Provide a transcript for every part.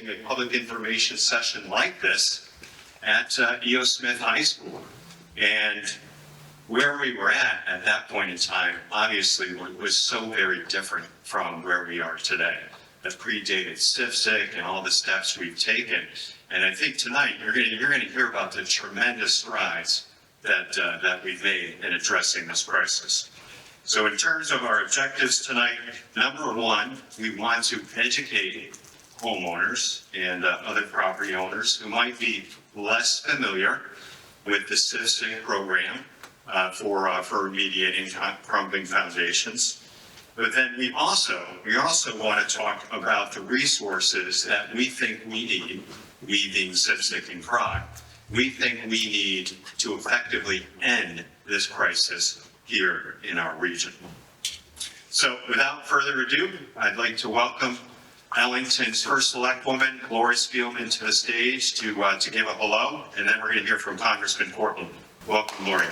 hosting a public information session like this at E.O. Smith High School. And where we were at that point in time, obviously, was so very different from where we are today. That predated CIFSIC and all the steps we've taken. And I think tonight you're going to hear about the tremendous strides that we've made in addressing this crisis. So in terms of our objectives tonight, number one, we want to educate homeowners and other property owners who might be less familiar with the CIFSIC program for remediating crumbling foundations. But then we also want to talk about the resources that we think we need, we being CIFSIC and CROG. We think we need to effectively end this crisis here in our region. So without further ado, I'd like to welcome Ellington's first select woman, Lori Spielman, to the stage to give a hello, and then we're going to hear from Congressman Portland. Welcome, Lori.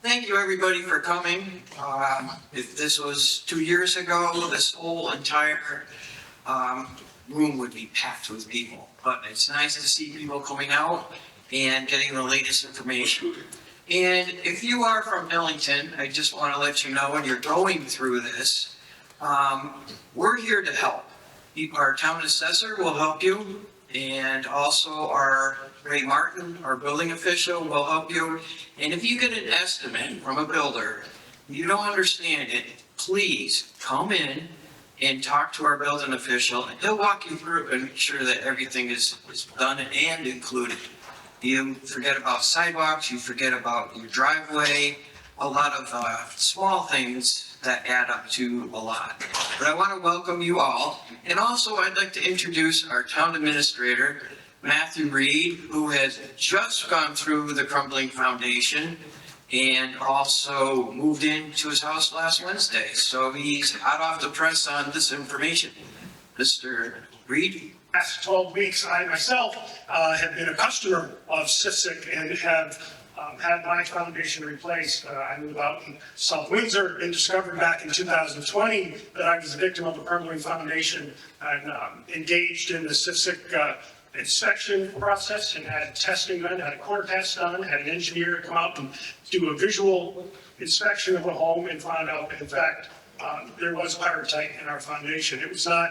Thank you, everybody, for coming. If this was 2 years ago, this whole entire room would be packed with people. But it's nice to see people coming out and getting the latest information. And if you are from Ellington, I just want to let you know when you're going through this, we're here to help. Our town assessor will help you, and also our Ray Martin, our building official, will help you. And if you get an estimate from a builder, you don't understand it, please come in and talk to our building official, and he'll walk you through it and make sure that everything is done and included. You forget about sidewalks, you forget about your driveway, a lot of small things that add up to a lot. But I want to welcome you all. And also I'd like to introduce our town administrator, Matthew Reed, who has just gone through the Crumbling Foundation and also moved into his house last Wednesday. So he's hot off the press on this information. Mr. Reed? Last 12 weeks, I myself have been a customer of CIFSIC and have had my foundation replaced. I live out in South Windsor and discovered back in 2020 that I was a victim of a crumbling foundation and engaged in the CIFSIC inspection process and had testing done, had a core test done, had an engineer come out and do a visual inspection of the home and found out that in fact there was pyrite in our foundation. It was not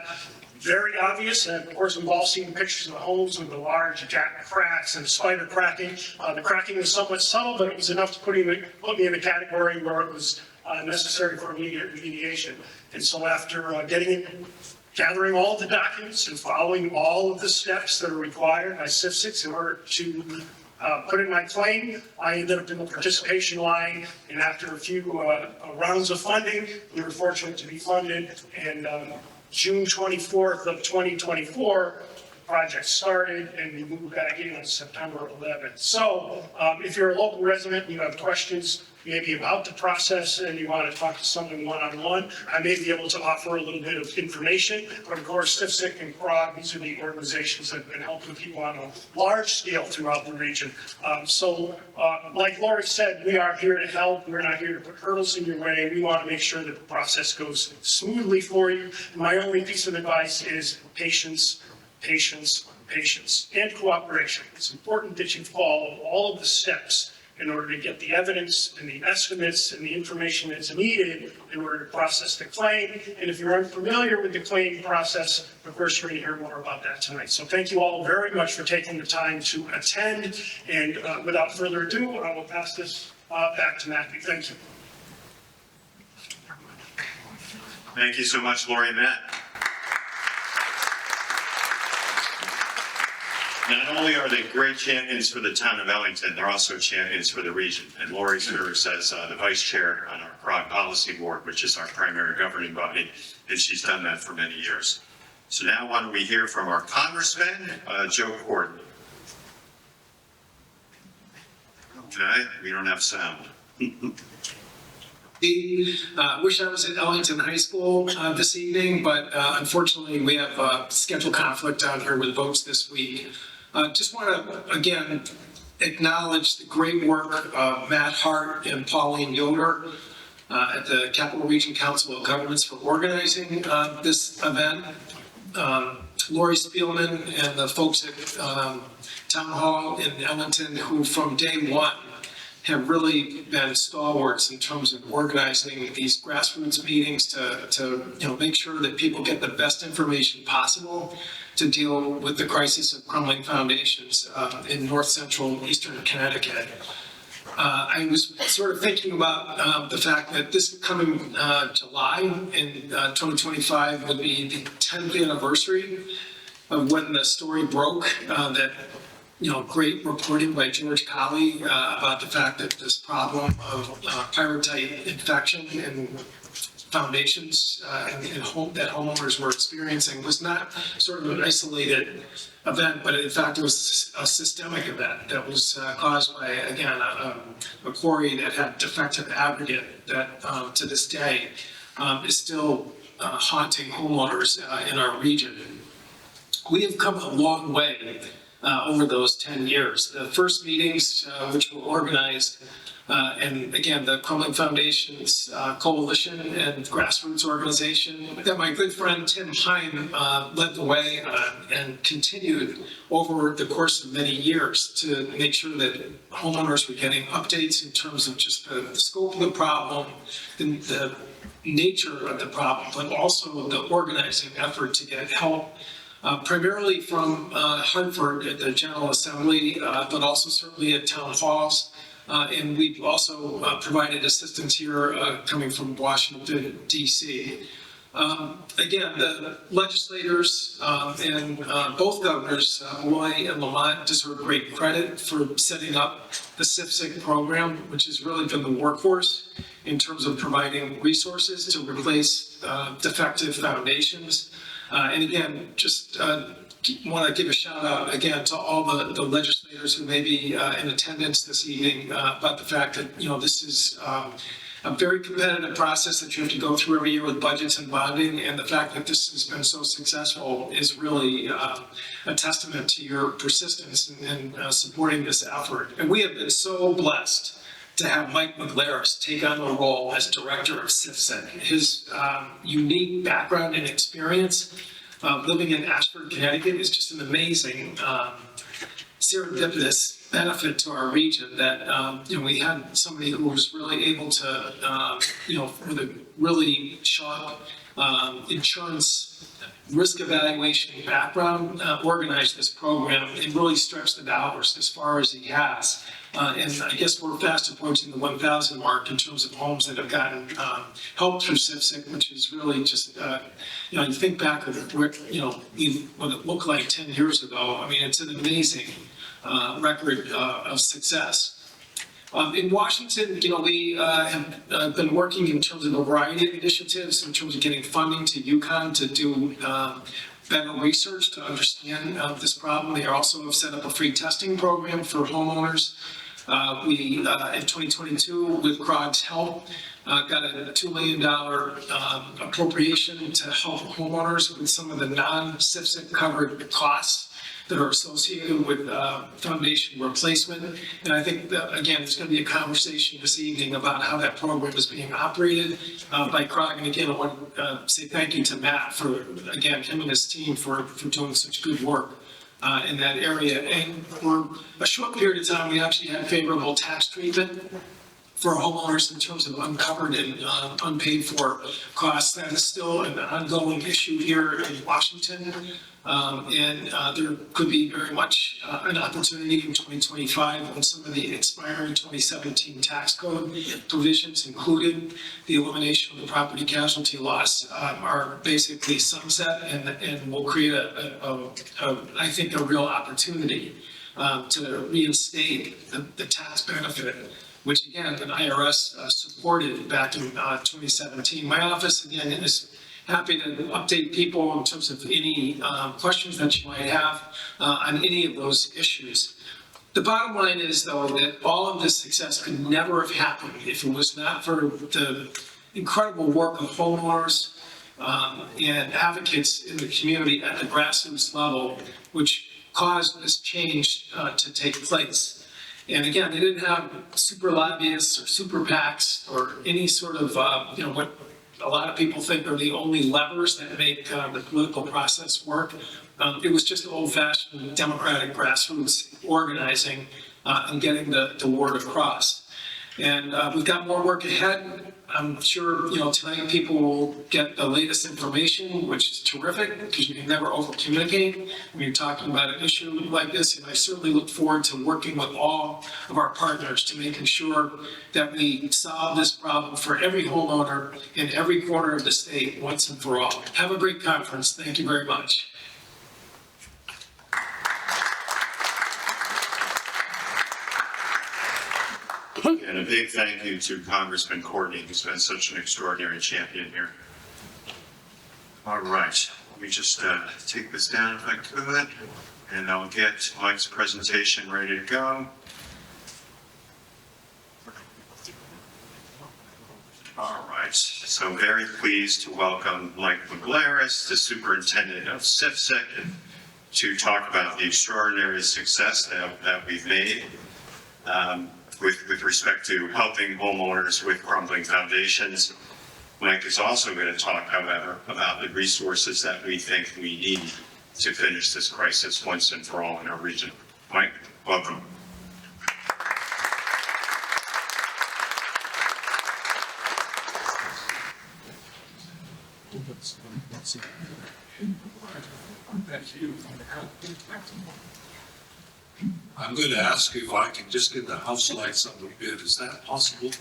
very obvious, and of course we've all seen pictures of the homes with the large jack cracks and spider cracking. The cracking was somewhat subtle, but it was enough to put me in a category where it was necessary for immediate remediation. And so after gathering all the documents and following all of the steps that are required by CIFSIC in order to put in my claim, I ended up in the participation line, and after a few rounds of funding, we were fortunate to be funded, and June 24th of 2024, the project started, and we moved back in on September 11th. So if you're a local resident and you have questions maybe about the process and you want to talk to someone one-on-one, I may be able to offer a little bit of information. But of course, CIFSIC and CROG, these are the organizations that have been helping people on a large scale throughout the region. Like Lori said, we are here to help. We're not here to put hurdles in your way. We want to make sure that the process goes smoothly for you. My only piece of advice is patience, patience, patience, and cooperation. It's important that you follow all of the steps in order to get the evidence and the estimates and the information that's needed in order to process the claim. And if you're unfamiliar with the claim process, of course, you're going to hear more about that tonight. So thank you all very much for taking the time to attend. And without further ado, I will pass this back to Matthew. Thank you. Thank you so much, Lori and Matt. Not only are they great champions for the town of Ellington, they're also champions for the region. And Lori serves as the vice chair on our CROG policy board, which is our primary governing body, and she's done that for many years. So now why don't we hear from our congressman, Joe Gordon. Okay, we don't have sound. Wish I was at Ellington High School this evening, but unfortunately we have a schedule conflict down here with votes this week. Just want to, again, acknowledge the great work of Matt Hart and Pauline Yoder. at the Capital Region Council of Governments for organizing this event. Lori Spielman and the folks at Town Hall in Ellington, who from day one have really been stalwarts in terms of organizing these grassroots meetings to make sure that people get the best information possible to deal with the crisis of crumbling foundations in north central eastern Connecticut. I was sort of thinking about the fact that this coming July in 2025 would be the 10th anniversary of when the story broke that, great reporting by George Colley about the fact that this problem of pyrite infection in foundations that homeowners were experiencing was not sort of an isolated event, but in fact it was a systemic event that was caused by, again, a quarry that had defective aggregate that to this day is still haunting homeowners in our region. We have come a long way over those 10 years. The first meetings, which were organized, and again, the Crumbling Foundations Coalition and Grassroots Organization, that my good friend Tim Hine led the way and continued over the course of many years to make sure that homeowners were getting updates in terms of just the scope of the problem, the nature of the problem, but also the organizing effort to get help. Primarily from Hartford at the General Assembly, but also certainly at town halls. And we've also provided assistance here coming from Washington, D.C. Again, the legislators and both governors, Malloy and Lamont, deserve great credit for setting up the CIFSIC program, which has really been the workhorse in terms of providing resources to replace defective foundations. And again, just want to give a shout out again to all the legislators who may be in attendance this evening about the fact that, this is a very competitive process that you have to go through every year with budgets and bonding. And the fact that this has been so successful is really a testament to your persistence in supporting this effort. And we have been so blessed to have Mike McLaris take on the role as director of CIFSIC. His unique background and experience living in Ashford, Connecticut is just an amazing serendipitous benefit to our region that, we had somebody who was really able to, with a really sharp insurance risk evaluation background, organize this program and really stretch the dollars as far as he has. And I guess we're fast approaching the 1,000 mark in terms of homes that have gotten help through CIFSIC, which is really just, you think back of what it looked like 10 years ago. I mean, it's an amazing record of success. In Washington, we have been working in terms of a variety of initiatives in terms of getting funding to UConn to do better research to understand this problem. They also have set up a free testing program for homeowners. We, in 2022, with CROG's help, got a $2 million appropriation to help homeowners with some of the non-CIFSIC covered costs that are associated with foundation replacement. And I think that, again, there's going to be a conversation this evening about how that program is being operated by CROG. And again, I want to say thank you to Matt for, again, him and his team for doing such good work in that area. And for a short period of time, we actually had favorable tax treatment for homeowners in terms of uncovered and unpaid for costs. That is still an ongoing issue here in Washington. And there could be very much an opportunity in 2025 when some of the expiring 2017 tax code provisions, including the elimination of the property casualty loss, are basically sunset and will create I think, a real opportunity to reinstate the tax benefit, which again, the IRS supported back in 2017. My office, again, is happy to update people in terms of any questions that you might have on any of those issues. The bottom line is, though, that all of this success could never have happened if it was not for the incredible work of homeowners and advocates in the community at the grassroots level, which caused this change to take place. And again, they didn't have super lobbyists or super PACs or any sort of, what a lot of people think are the only levers that make the political process work. It was just old-fashioned democratic grassroots organizing and getting the word across. And we've got more work ahead. I'm sure, tonight people will get the latest information, which is terrific because you can never over-communicate when you're talking about an issue like this. And I certainly look forward to working with all of our partners to making sure that we solve this problem for every homeowner in every corner of the state once and for all. Have a great conference. Thank you very much. And a big thank you to Congressman Courtney, who's been such an extraordinary champion here. All right, let me just take this down if I could, and I'll get Mike's presentation ready to go. All right, so very pleased to welcome Mike McGlaris, the superintendent of CIFSIC, to talk about the extraordinary success that we've made. With respect to helping homeowners with crumbling foundations. Mike is also going to talk, however, about the resources that we think we need to finish this crisis once and for all in our region. Mike, welcome. I'm going to ask if I can just get the house lights on a little bit. Is that possible?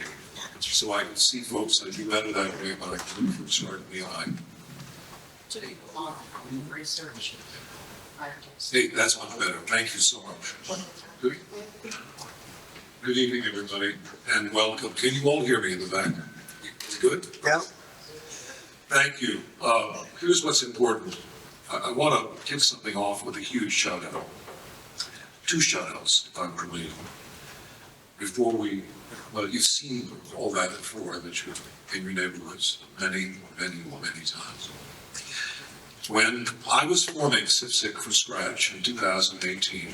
So I can see folks. I do better that way, but I can do from starting behind. Hey, that's much better. Thank you so much. Good evening, everybody, and welcome. Can you all hear me in the back? Good? Yeah. Thank you. Here's what's important. I want to kick something off with a huge shout out. 2 shout-outs, if I'm permitted. Before you've seen all that before, that you've in your neighborhoods many times. When I was forming CIFSIC from scratch in 2018,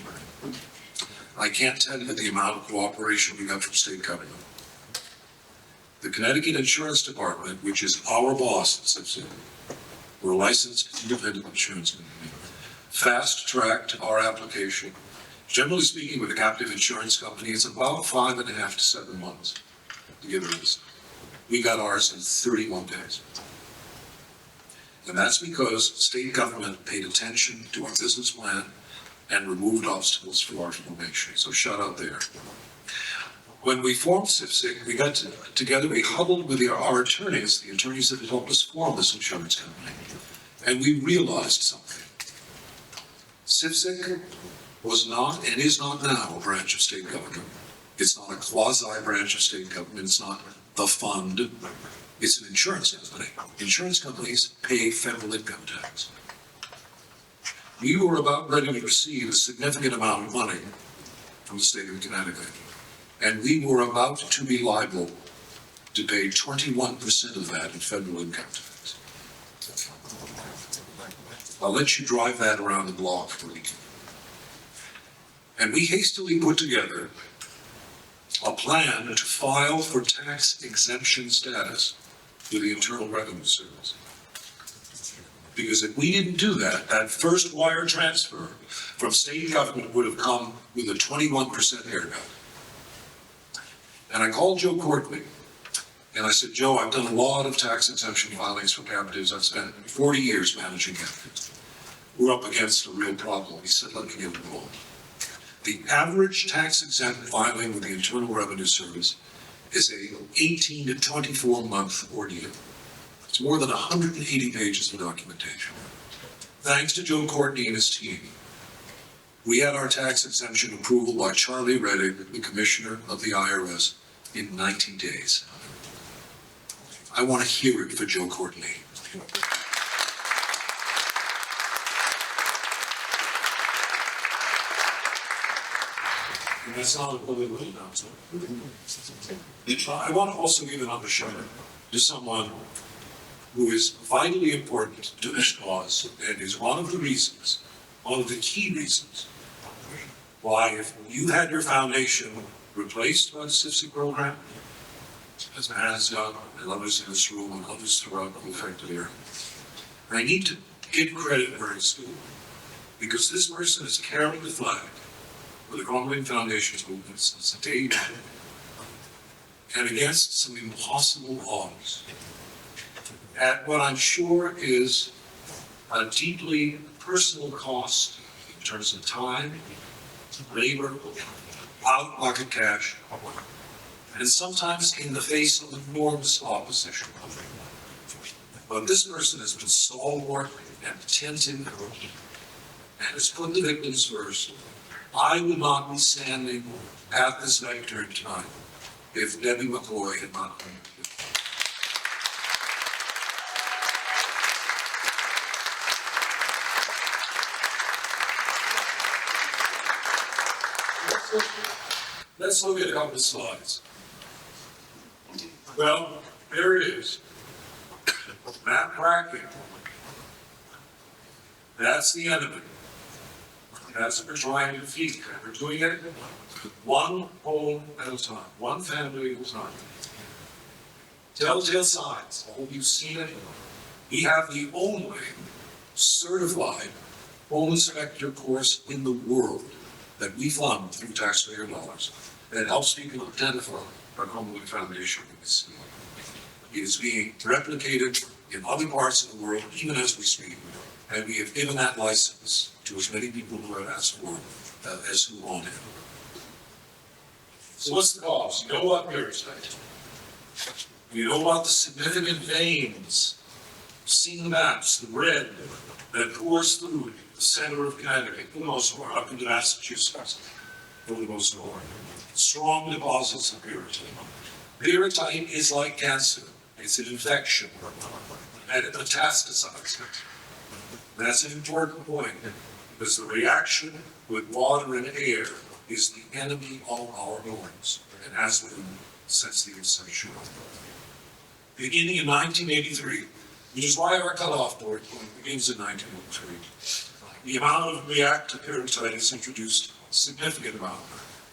I can't tell you the amount of cooperation we got from state government. The Connecticut Insurance Department, which is our boss at CIFSIC, we're a licensed independent insurance company, fast-tracked our application. Generally speaking, with a captive insurance company, it's about 5.5 to 7 months to get a list. We got ours in 31 days. And that's because state government paid attention to our business plan and removed obstacles for our formation. So shout out there. When we formed CIFSIC, we got together, we huddled with our attorneys, the attorneys that had helped us form this insurance company, and we realized something. CIFSIC was not and is not now a branch of state government. It's not a quasi-branch of state government. It's not the fund. It's an insurance company. Insurance companies pay federal income tax. We were about ready to receive a significant amount of money from the state of Connecticut, and we were about to be liable to pay 21% of that in federal income tax. I'll let you drive that around the block for a week. And we hastily put together a plan to file for tax exemption status with the Internal Revenue Service. Because if we didn't do that, that first wire transfer from state government would have come with a 21% haircut. And I called Joe Courtney, and I said, Joe, I've done a lot of tax exemption filings for captives. I've spent 40 years managing captives. We're up against a real problem. He said, let me get involved. The average tax exempt filing with the Internal Revenue Service is a 18 to 24 month ordeal. It's more than 180 pages of documentation. Thanks to Joe Courtney and his team, we had our tax exemption approval by Charlie Reddick, the commissioner of the IRS, in 90 days. I want to hear it for Joe Courtney. And that's not a political announcement. I want to also give another shout out to someone who is vitally important to this cause and is one of the key reasons why, if you had your foundation replaced by the CIFSI program, as Matt has done, and others in this room and others throughout the affected area, I need to give credit where it's due, because this person has carried the flag for the Crumbling Foundation's movement since the day began, and against some impossible odds, at what I'm sure is a deeply personal cost in terms of time, labor, out-of-pocket cash, and sometimes in the face of enormous opposition. But this person has been stalwart and attentive and has put the victims first. I would not be standing at this lectern tonight if Debbie McCoy had not come. Let's look at a couple of slides. Well, there it is. Matt Bracken. That's the enemy. That's what we're trying to defeat. We're doing it one home at a time, one family at a time. Telltale signs. I hope you've seen it. We have the only certified home inspector course in the world that we fund through taxpayer dollars that helps people identify our Crumbling Foundation. It is being replicated in other parts of the world, even as we speak, and we have given that license to as many people who have asked for it as who want it. So what's the cause? You know what parasite? You know about the significant veins, seen the maps, the red that pours through the center of Connecticut, for the most part, up into Massachusetts, for the most part. Strong deposits of pyrrhotite. Pyrrhotite is like cancer. It's an infection, and it metastasizes. That's an important point, because the reaction with water and air is the enemy of our lungs, and has been since the inception. Beginning in 1983, which is why our cutoff point begins in 1983, the amount of reactive pyrrhotite is introduced a significant amount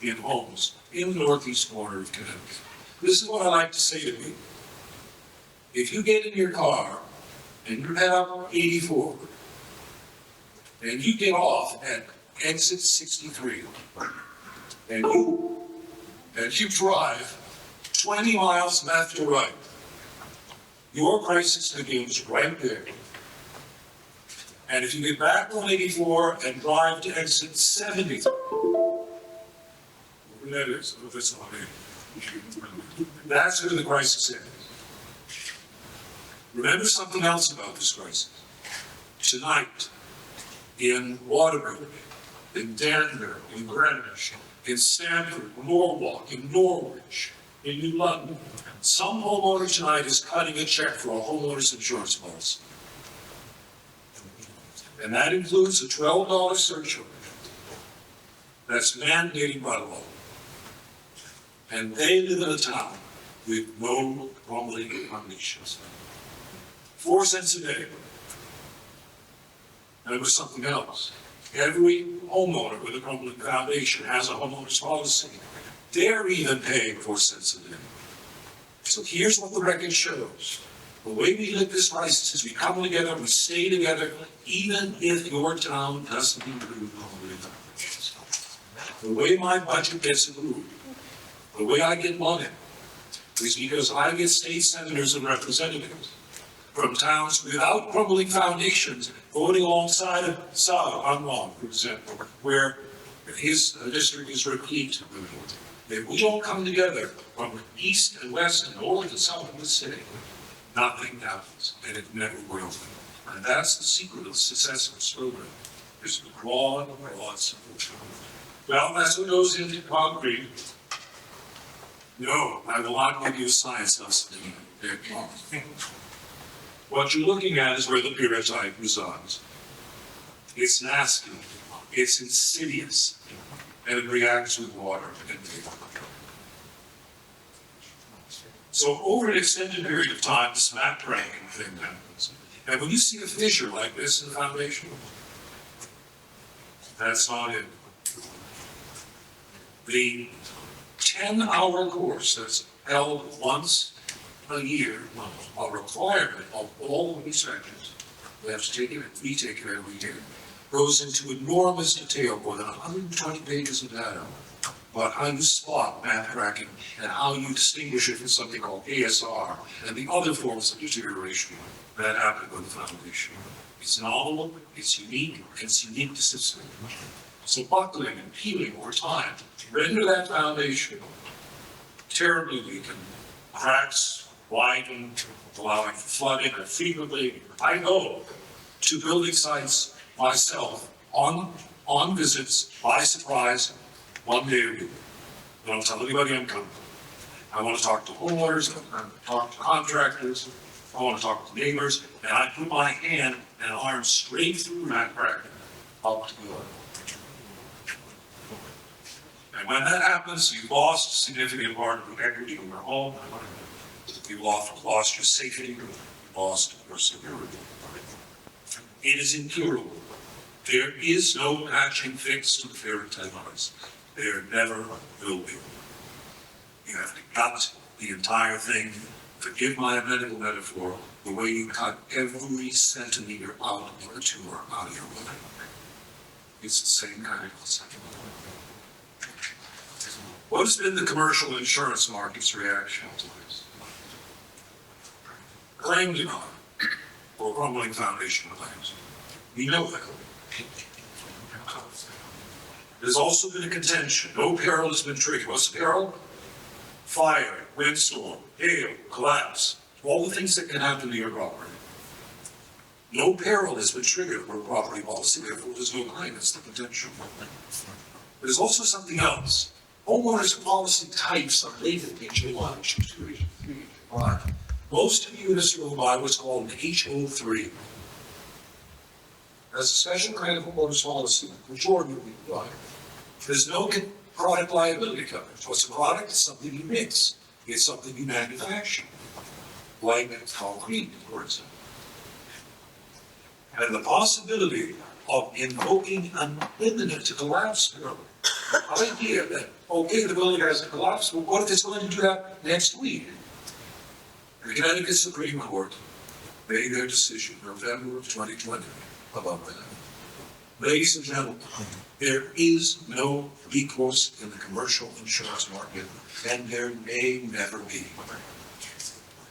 in homes in the northeast corner of Connecticut. This is what I like to say to people. If you get in your car and you head up 84 and you get off at exit 63 and you drive 20 miles left or right, your crisis begins right there. And if you get back on 84 and drive to exit 70, that is, that's not it. That's where the crisis ends. Remember something else about this crisis. Tonight, in Waterbury, in Danbury, in Greenwich, in Stamford, Norwalk, in Norwich, in New London, some homeowner tonight is cutting a check for a homeowner's insurance policy. And that includes a $12 surcharge that's mandated by law. And they live in a town with no crumbling foundations. 4 cents a day. And it was something else. Every homeowner with a Crumbling Foundation has a homeowner's policy. They're even paying 4 cents a day. So here's what the record shows. The way we live this crisis is we come together, we stay together, even if your town doesn't include Crumbling Foundations. The way my budget gets approved, the way I get money, is because I get state senators and representatives from towns without Crumbling Foundations voting alongside of Unwong, for example, where his district is replete. If we don't come together from east and west and north and south of the city, nothing happens, and it never will. And that's the secret of the success of this program, is the broad support. Well, that's what goes into concrete. No, I will not give you a science lesson. What you're looking at is where the pyrrhotite resides. It's nasty, it's insidious, and it reacts with water and vapor. So over an extended period of time, this map ranking thing happens. And when you see a fissure like this in the foundation, that's not it. The 10-hour course that's held once a year, a requirement of all of these sections, we have to take it, we take it every year, goes into enormous detail, more than 120 pages of data, about how you spot math cracking and how you distinguish it from something called ASR and the other forms of deterioration that happen with the foundation. It's novel, it's unique, and it's unique to system. So buckling and peeling over time render that foundation terribly weakened. Cracks widen, allowing for flooding frequently. I go to building sites myself on visits by surprise 1 day a week. I don't tell anybody I'm coming. I want to talk to homeowners, I want to talk to contractors, I want to talk to neighbors, and I put my hand and arm straight through that crack up to the door. And when that happens, you've lost a significant part of the equity in your home. You've lost your safety. You've lost your security. It is incurable. There is no patching fix to the fairy tale lies. There never will be. You have to cut the entire thing. Forgive my medical metaphor, the way you cut every centimeter out of a tumor out of your body. It's the same kind of concept. What has been the commercial insurance market's reaction to this? Claim denial or crumbling foundation claims. We know that. There's also been a contention. No peril has been triggered. What's the peril? Fire, windstorm, hail, collapse, all the things that can happen to your property. No peril has been triggered for a property policy, therefore there's no claim. That's the contention. There's also something else. Homeowners policy types are rated HO1, HO2, HO3, HO5. Most units will buy what's called an HO3. That's a special kind of homeowners policy, majority will be buying. There's no product liability coverage. What's a product? It's something you mix. It's something you manufacture. Like concrete, for example. And the possibility of invoking an imminent collapse peril. The idea that, okay, the building has a collapse, well, what if it's going to do that next week? The Connecticut Supreme Court made their decision in November of 2020 about that. Ladies and gentlemen, there is no recourse in the commercial insurance market, and there may never be,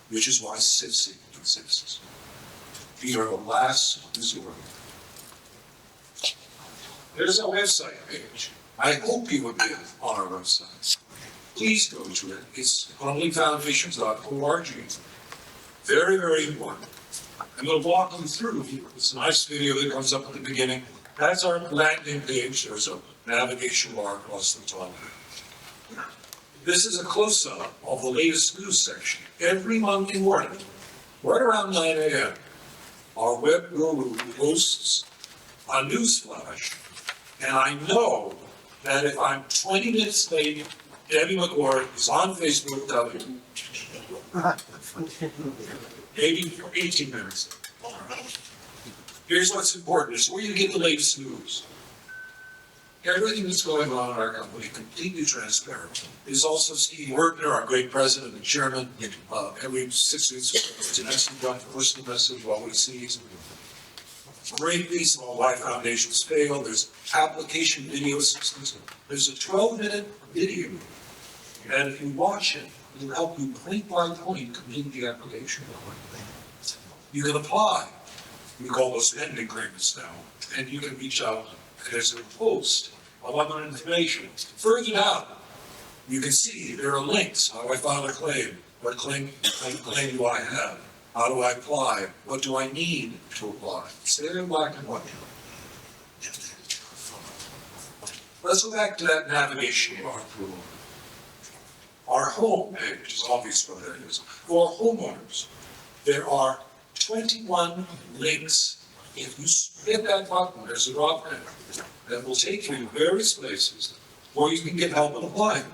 which is why CIFSI exists. We are the last resort. There's a website page. I hope you would be on our website. Please go to it. It's crumblingfoundations.org. Very, very important. I'm going to walk you through. It's a nice video that comes up at the beginning. That's our landing page. There's a navigation bar across the top. This is a close-up of the latest news section. Every Monday morning, right around 9 a.m., our web guru posts a news flash. And I know that if I'm 20 minutes late, Debbie McCord is on Facebook telling maybe 18 minutes. Here's what's important. It's where you get the latest news. Everything that's going on in our company, completely transparent. There's also Steve Wertner, our great president and chairman. Every 6 weeks, it's an excellent job for listening message while we see. Great piece of why foundations fail. There's application videos. There's a 12-minute video. And if you watch it, it'll help you point by point complete the application. You can apply. We call those pending claimants now. And you can reach out. There's a post of other information. Further down, you can see there are links. How do I file a claim? What claim do I have? How do I apply? What do I need to apply? It's there in black and white. Let's go back to that navigation bar. Our home page is obvious what that is. For homeowners, there are 21 links. If you hit that button, there's a drop down that will take you to various places where you can get help in applying.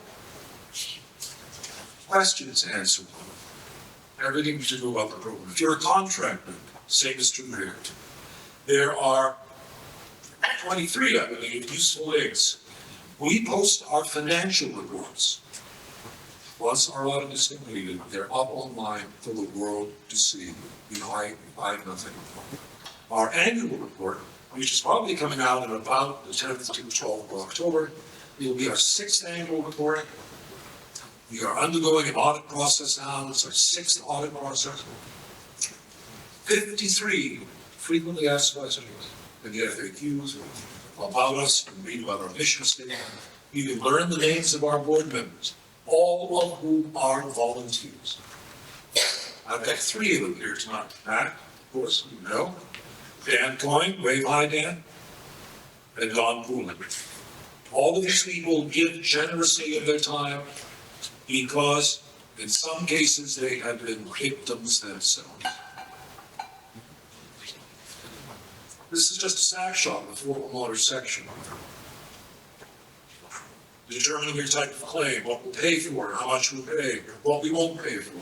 Questions answered. Everything to do about the program. If you're a contractor, same is true here. There are 23, I believe, useful links We post our financial reports. Once our audit is completed, they're up online for the world to see. We hide nothing. Our annual report, which is probably coming out in about the 10th to 12th of October, will be our 6th annual report. We are undergoing an audit process now. It's our 6th audit process. 53 frequently asked questions and the FAQs about us and read about our mission statement. You can learn the names of our board members, all of whom are volunteers. I've got 3 of them here tonight. Matt, of course, you know. Dan Coyne, wave hi, Dan. And Don Poulin. All of these people give generously of their time because in some cases they have been victims themselves. This is just a snapshot of the forewater section. Determining your type of claim, what we'll pay for, how much we'll pay, what we won't pay for.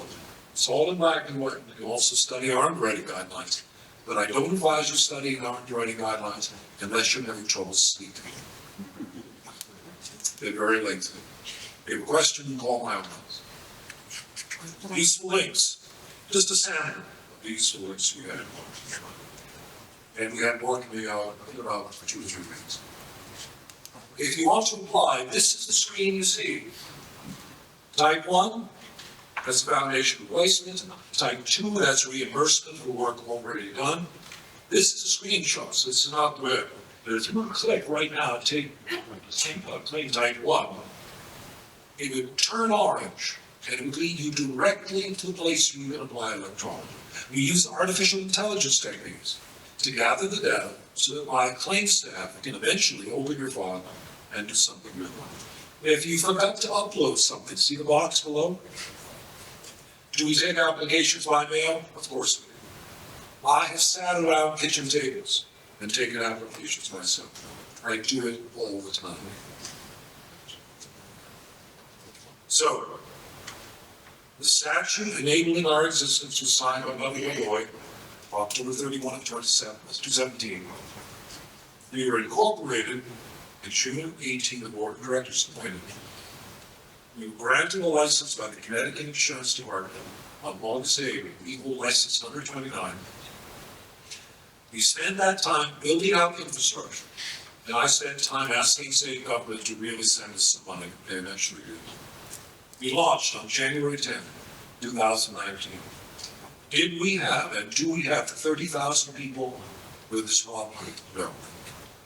It's all in black and white. You can also study our underwriting guidelines. But I don't advise you studying our underwriting guidelines unless you're having trouble sleeping. They're very lengthy. If you have a question, call my office. Useful links. Just a sample of the useful links we have. And we have more coming out in about 2 or 3 weeks. If you want to apply, this is the screen you see. Type 1, that's foundation replacement. Type 2, that's reimbursement for work already done. This is a screenshot, so this is not the web. But if you click right now, take type 1, it would turn orange, and it would lead you directly to the place you can apply electronically. We use artificial intelligence techniques to gather the data so that my claim staff can eventually open your file and do something with it. If you forgot to upload something, see the box below? Do we take applications by mail? Of course we do. I have sat around kitchen tables and taken applications myself. I do it all the time. So, the statute enabling our existence was signed by Governor Lloyd October 31 of 2017. We were incorporated in June of 18, the board of directors appointed. We were granted a license by the Connecticut Insurance Department on August 8, equal license number 29. We spent that time building out infrastructure, and I spent time asking state government to really send us some money. They eventually did. We launched on January 10, 2019. Did we have, and do we have 30,000 people with this problem? No.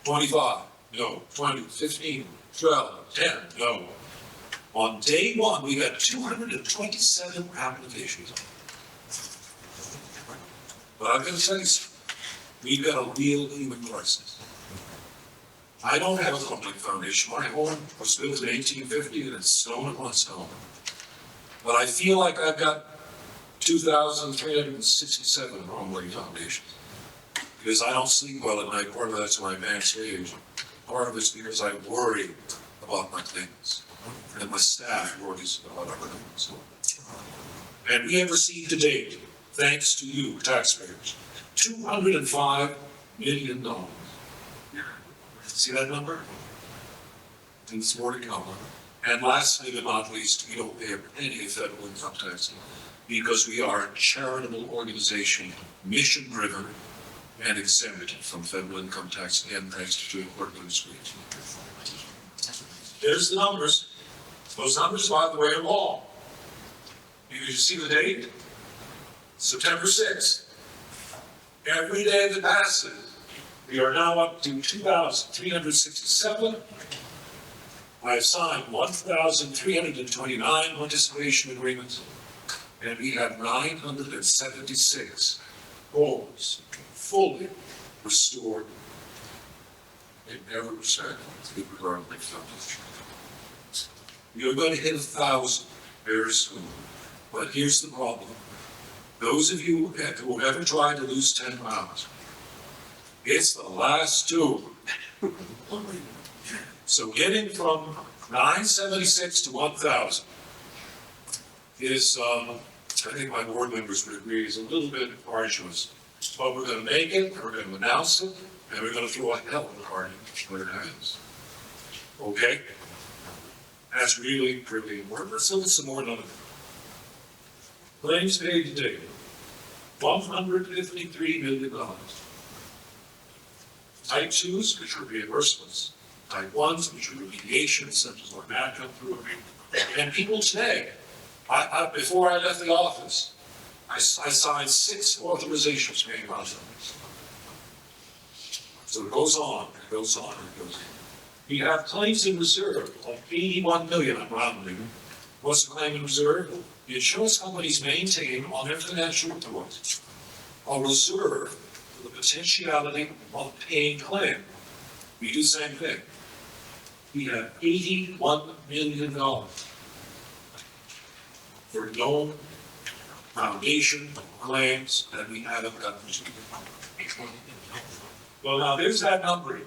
25? No. 20, 15, 12, 10? No. On day 1, we got 227 applications. But I'm going to tell you something. We've got a real human crisis. I don't have a Crumbling foundation. My home was built in 1850 and it's stone upon stone. But I feel like I've got 2,367 Crumbling foundations. Because I don't sleep well at night. Part of that's my advanced age. Part of it's because I worry about my claims. And my staff worries about our claims. And we have received to date, thanks to you, taxpayers, $205 million. See that number? And it's more to come. And lastly but not least, we don't pay a penny of federal income tax because we are a charitable organization, mission-driven, and exempt from federal income tax, again, thanks to the court administration. There's the numbers. Those numbers, by the way, are long. You see the date? September 6th. Every day that passes, we are now up to 2,367. I have signed 1,329 participation agreements, and we have 976 homes fully restored in every respect with regard to foundation. You're going to hit 1,000 very soon, but here's the problem. Those of you who have ever tried to lose 10 pounds, it's the last 2. So getting from 976 to 1,000 is, I think my board members would agree, is a little bit arduous. But we're going to make it, we're going to announce it, and we're going to throw a hell of a party when it happens. Okay? That's really, really important. Let's look at some more numbers. Claims paid today, $153 million. Type 2s, which are reimbursements. Type 1s, which are remediations, such as what Matt went through. And people today, before I left the office, I signed 6 authorizations paying out. So it goes on, it goes on, it goes on. We have claims in reserve, like 81 million, I'm rounding. What's the claim in reserve? The insurance companies maintain on their financial reports a reserve for the potentiality of paying claim. We do the same thing. We have $81 million for known foundation claims that we haven't gotten to. Well, now there's that number here,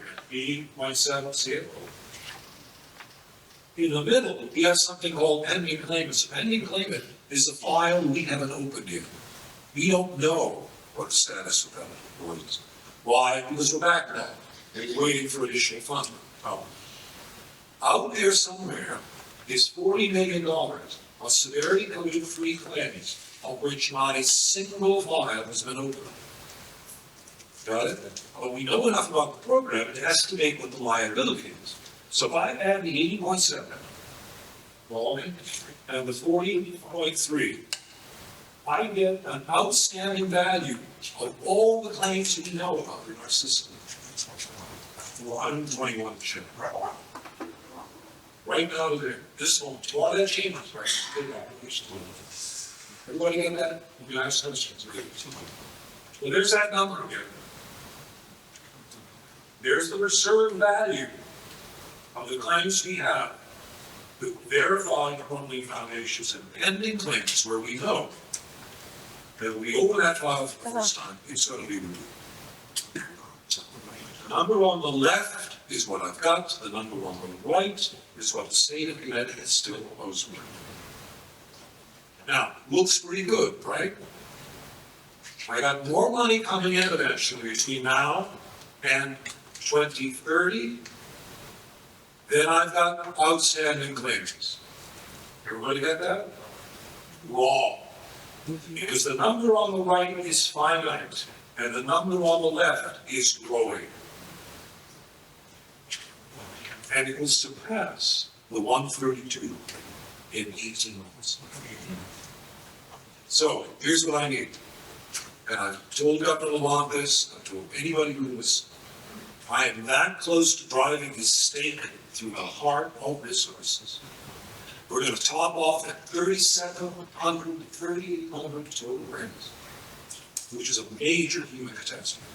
80.7, see it? In the middle, we have something called pending claimants. Pending claimant is a file we haven't opened yet. We don't know what the status of that is. Why? Because we're back now. We're waiting for additional funding. Oh. Out there somewhere is $40 million of severity coded free claims, of which not a single file has been opened. Got it? But we know enough about the program to estimate what the liability is. So if I add the 80.7 volume and the 40.3, I get an outstanding value of all the claims that we know about in our system. 121 ship. Right now, this one, a lot of that changes, right? Everybody get that? You can ask questions. Well, there's that number again. There's the reserve value of the claims we have, the verified Crumbling foundations and pending claims where we know that when we open that file for the first time, it's going to be removed. The number on the left is what I've got, the number on the right is what the state of Connecticut still owes me. Now, looks pretty good, right? I got more money coming in eventually between now and 2030, then I've got outstanding claims. Everybody get that? Wrong. Because the number on the right is finite, and the number on the left is growing. And it will surpass the 132 in 18 months. So, here's what I need. And I've told Governor Lamont this, I've told anybody who was, I am that close to driving this state through the heart of resources. We're going to top off at 3,700, 3,800 total grants, which is a major human catastrophe.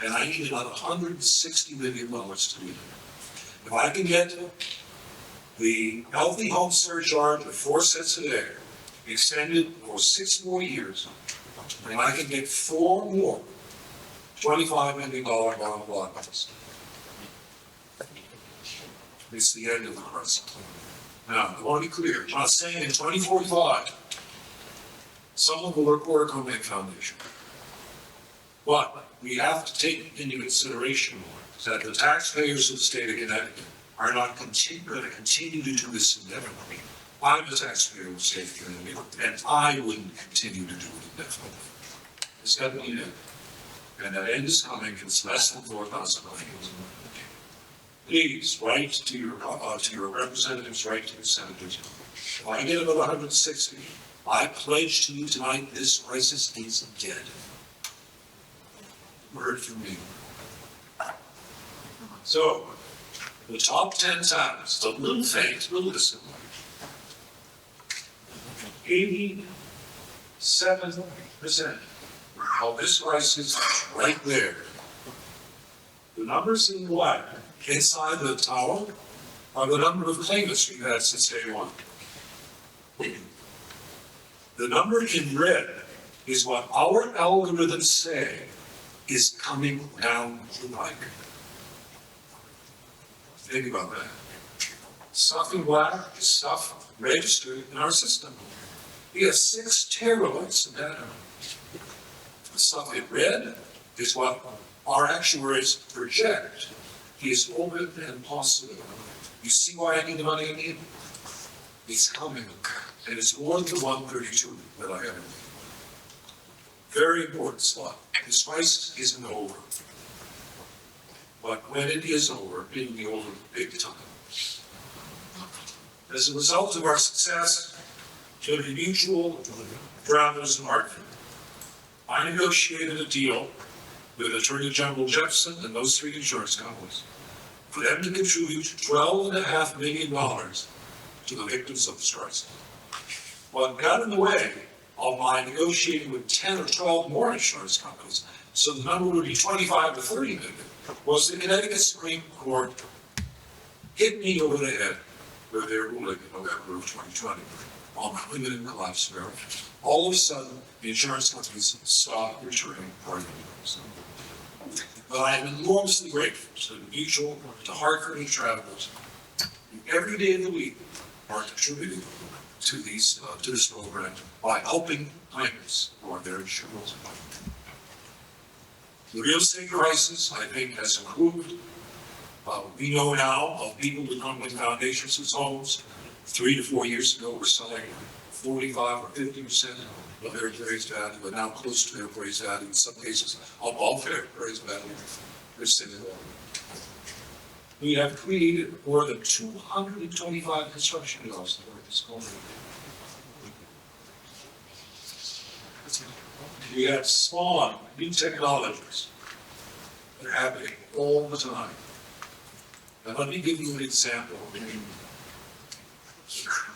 And I need about $160 million to do it. If I can get the healthy home surcharge of 4 cents a day extended for 6 more years, and I can get 4 more $25 million bond blocks. It's the end of the crisis. Now, I want to be clear, I'm not saying in 2045, someone will record a Crumbling Foundation. But we have to take into consideration that the taxpayers of the state of Connecticut are not going to continue to do this indefinitely. I'm a taxpayer of the state of Connecticut, and I wouldn't continue to do it indefinitely. It's got to be an end. And that end is coming, it's less than 4,000 million. Please write to your representatives, write to your senators. If I get about 160, I pledge to you tonight this crisis is dead. Word from me. So, the top 10 towns, the little things, little listen. 87% of this crisis right there. The numbers in black inside the tower are the number of claimants we've had since day one. The number in red is what our algorithms say is coming down the pike. Think about that. Stuff in black is stuff registered in our system. We have 6 terabytes of data. The stuff in red is what our actuaries project is open and possible. You see why I need the money I need? It's coming, and it's more than the 132 that I have. Very important slot. This crisis isn't over. But when it is over, it will be over big time. As a result of our success, Liberty Mutual, Travelers and Hartford, I negotiated a deal with Attorney General Jefferson and those three insurance companies for them to contribute $12.5 million to the victims of the strikes. What got in the way of my negotiating with 10 or 12 more insurance companies, so the number would be 25 to 30 million, was the Connecticut Supreme Court hit me over the head with their ruling in November of 2020 on my limited collapse scenario. All of a sudden, the insurance companies stopped returning part of the But I am enormously grateful to the Mutual, to Hartford and Travelers, who every day of the week are contributing to these to this program by helping claimants who are their insurers. The real estate crisis, I think, has improved. We know now of people with crumbling foundations whose homes 3 to 4 years ago were selling 45 or 50% of their appraised value, but now close to their appraised value, in some cases above their appraised value. They're sitting there. We have created more than 225 construction jobs in this country. We have spawned new technologies that are happening all the time. And let me give you an example.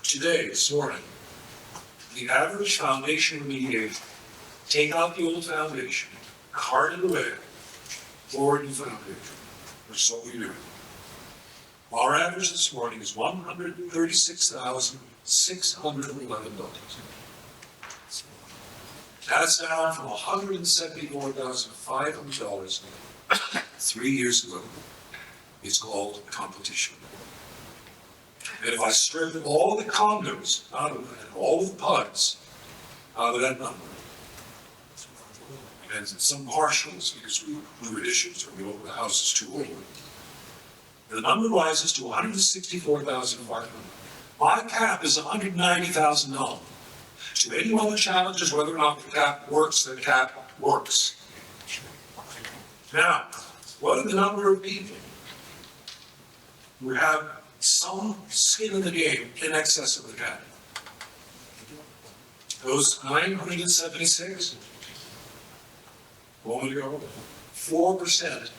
Today, this morning, the average foundation remediation, take out the old foundation, cart it away, forward new foundation, which is what we do. Our average this morning is $136,611. That's down from $174,500 3 years ago. It's called competition. And if I strip all the condos out of that, all the PUDs out of that number, and some partials because we do additions or we open the house is too old, the number rises to $164,500. My cap is $190,000. To anyone who challenges whether or not the cap works, the cap works. Now, what are the number of people who have some skin in the game in excess of the cap? Those 976, a moment ago, 4%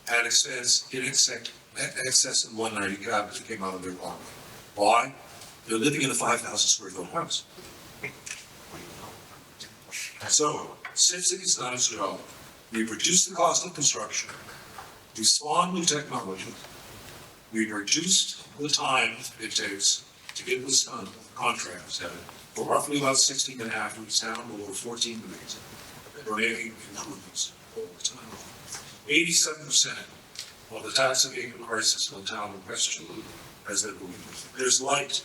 had expense in excess of 190 cap that came out of their pocket. Why? They're living in a 5,000 square foot house. So, CIFSIC has done its job. We've reduced the cost of construction. We've spawned new technology. We've reduced the time it takes to get this done. Contractors have it. For roughly about 16 and a half weeks down to over 14 weeks. We're making improvements all the time. 87% of the tax abatement crisis in the town of question has been moved. There's light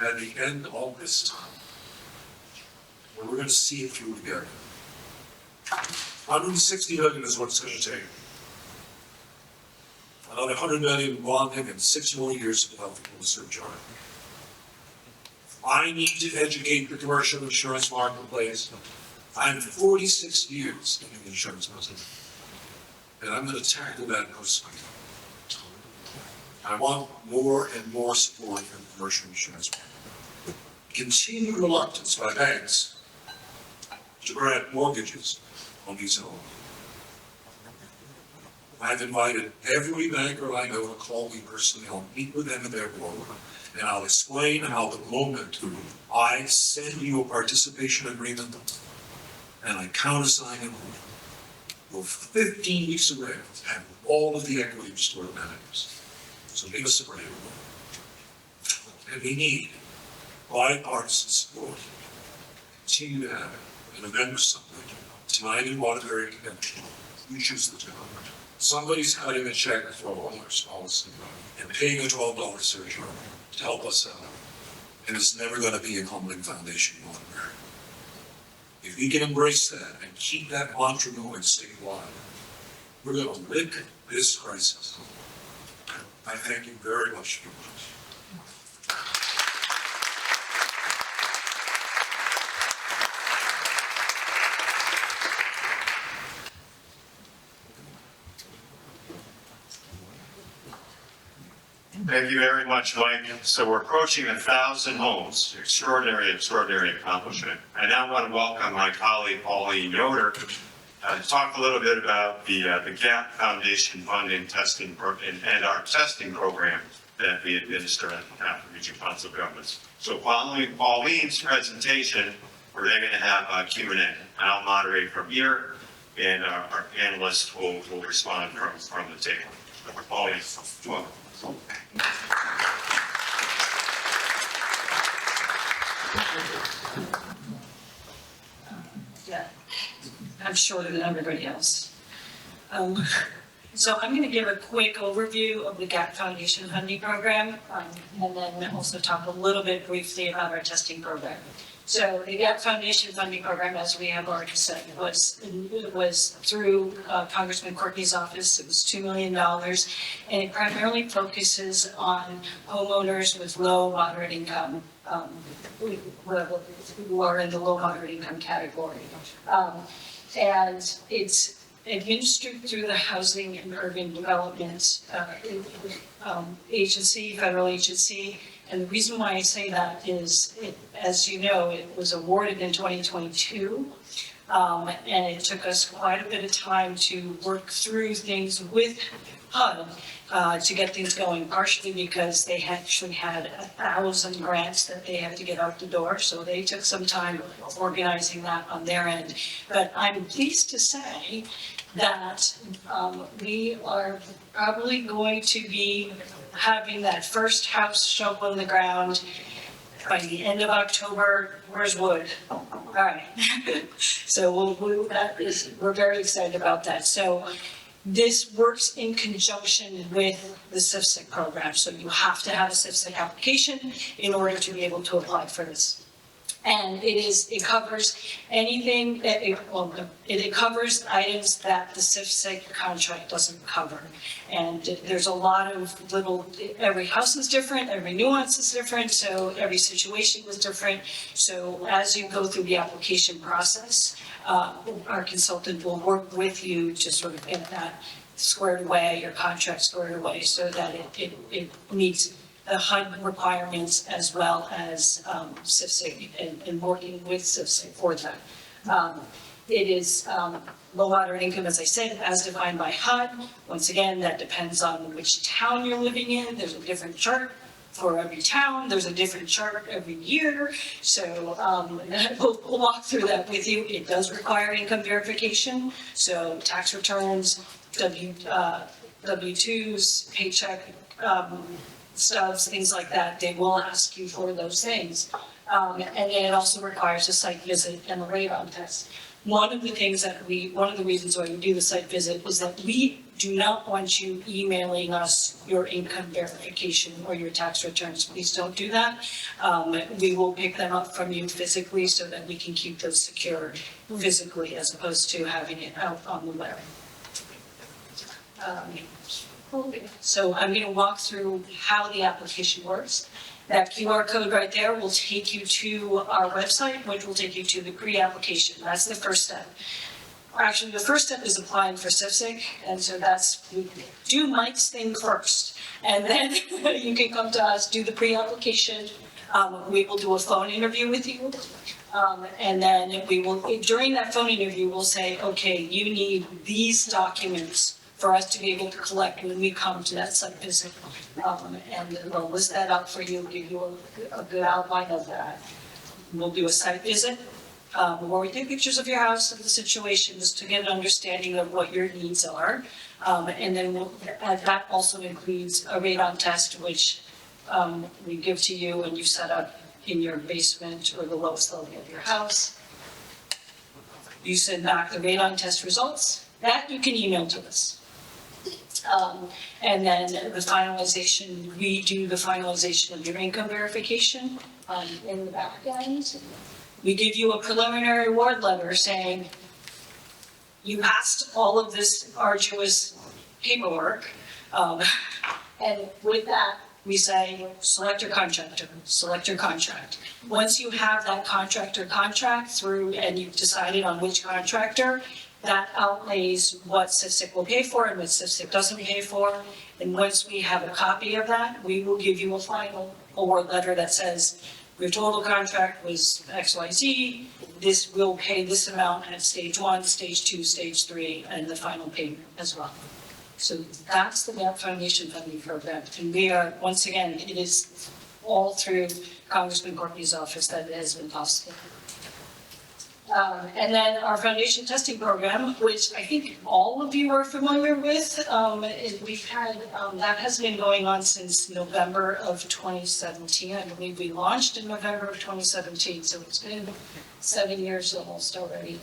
at the end of this time. And we're going to see it through together. 160 million is what it's going to take. Another 100 million bonding and 6 more years of health and surcharge. I need to educate the commercial insurance marketplace. I'm 46 years in the insurance business, and I'm going to tackle that personally. I want more and more support from the commercial insurance market. Continued reluctance by banks to grant mortgages on these homes. I've invited every banker I know to call me personally. I'll meet with them in their board, and I'll explain how the moment I send you a participation agreement and I countersign it, we're 15 weeks away and all of the equity restored managers. So give us a break. And we need bipartisan support. Continue to have it. And remember something. Tonight in Waterbury Convention, you choose the job. Somebody's cutting a check for a homeowner's policy and paying a $12 surcharge to help us out. And it's never going to be a Crumbling Foundation in Waterbury. If we can embrace that and keep that mantra going statewide, we're going to lick this crisis. I thank you very much. Thank you very much, Mike. So we're approaching 1,000 homes. Extraordinary, extraordinary accomplishment. I now want to welcome my colleague, Pauline Yoder, to talk a little bit about the GAP Foundation funding testing and our testing program that we administer at the Capital Region Council of Governments. So following Pauline's presentation, we're then going to have a Q&A. And I'll moderate from here, and our panelists will respond from the table. Pauline, welcome. Yeah, I'm shorter than everybody else. So I'm going to give a quick overview of the GAP Foundation funding program, and then also talk a little bit briefly about our testing program. So the GAP Foundation funding program, as we have already said, was through Congressman Courtney's office. It was $2 million, and it primarily focuses on homeowners with low, moderate income, who are in the low, moderate income category. And it's administered through the Housing and Urban Development Agency, federal agency. And the reason why I say that is, as you know, it was awarded in 2022. And it took us quite a bit of time to work through things with HUD to get things going, partially because they actually had 1,000 grants that they had to get out the door. So they took some time organizing that on their end. But I'm pleased to say that we are probably going to be having that first house shovel in the ground by the end of October. Where's wood? All right. So we're very excited about that. So this works in conjunction with the CIFSIC program. So you have to have a CIFSIC application in order to be able to apply for this. And it covers anything, it covers items that the CIFSIC contract doesn't cover. And there's a lot of every house is different, every nuance is different, so every situation is different. So as you go through the application process, our consultant will work with you to sort of get that squared away, your contract squared away, so that it meets the HUD requirements as well as CIFSIC and working with CIFSIC for that. It is low moderate income, as I said, as defined by HUD. Once again, that depends on which town you're living in. There's a different chart for every town. There's a different chart every year. So we'll walk through that with you. It does require income verification. So tax returns, W-2s, paycheck, stubs, things like that, they will ask you for those things. And then it also requires a site visit and a radon test. One of the reasons why we do the site visit is that we do not want you emailing us your income verification or your tax returns. Please don't do that. We will pick them up from you physically so that we can keep those secure physically as opposed to having it out on the web. So I'm going to walk through how the application works. That QR code right there will take you to our website, which will take you to the pre-application. That's the first step. Actually, the first step is applying for CIFSIC, and so we do Mike's thing first. And then you can come to us, do the pre-application. We will do a phone interview with you. And then during that phone interview, we'll say, okay, you need these documents for us to be able to collect when we come to that site visit. And we'll list that out for you, give you a good outline of that. We'll do a site visit where we take pictures of your house and the situations to get an understanding of what your needs are. And then that also includes a radon test, which we give to you and you set up in your basement or the lowest level of your house. You send back the radon test results. That you can email to us. And then the finalization, we do the finalization of your income verification in the back end. We give you a preliminary award letter saying you passed all of this arduous paperwork. And with that, we say, select your contractor, select your contract. Once you have that contractor contract through and you've decided on which contractor, that outlays what CIFSIC will pay for and what CIFSIC doesn't pay for. And once we have a copy of that, we will give you a final award letter that says, your total contract was XYZ, this will pay this amount at stage 1, stage 2, stage 3, and the final payment as well. So that's the Gap Foundation funding program. And we are, once again, it is all through Congressman Courtney's office that it has been possible. And then our foundation testing program, which I think all of you are familiar with, we've had, that has been going on since November of 2017. I believe we launched in November of 2017, so it's been 7 years almost already.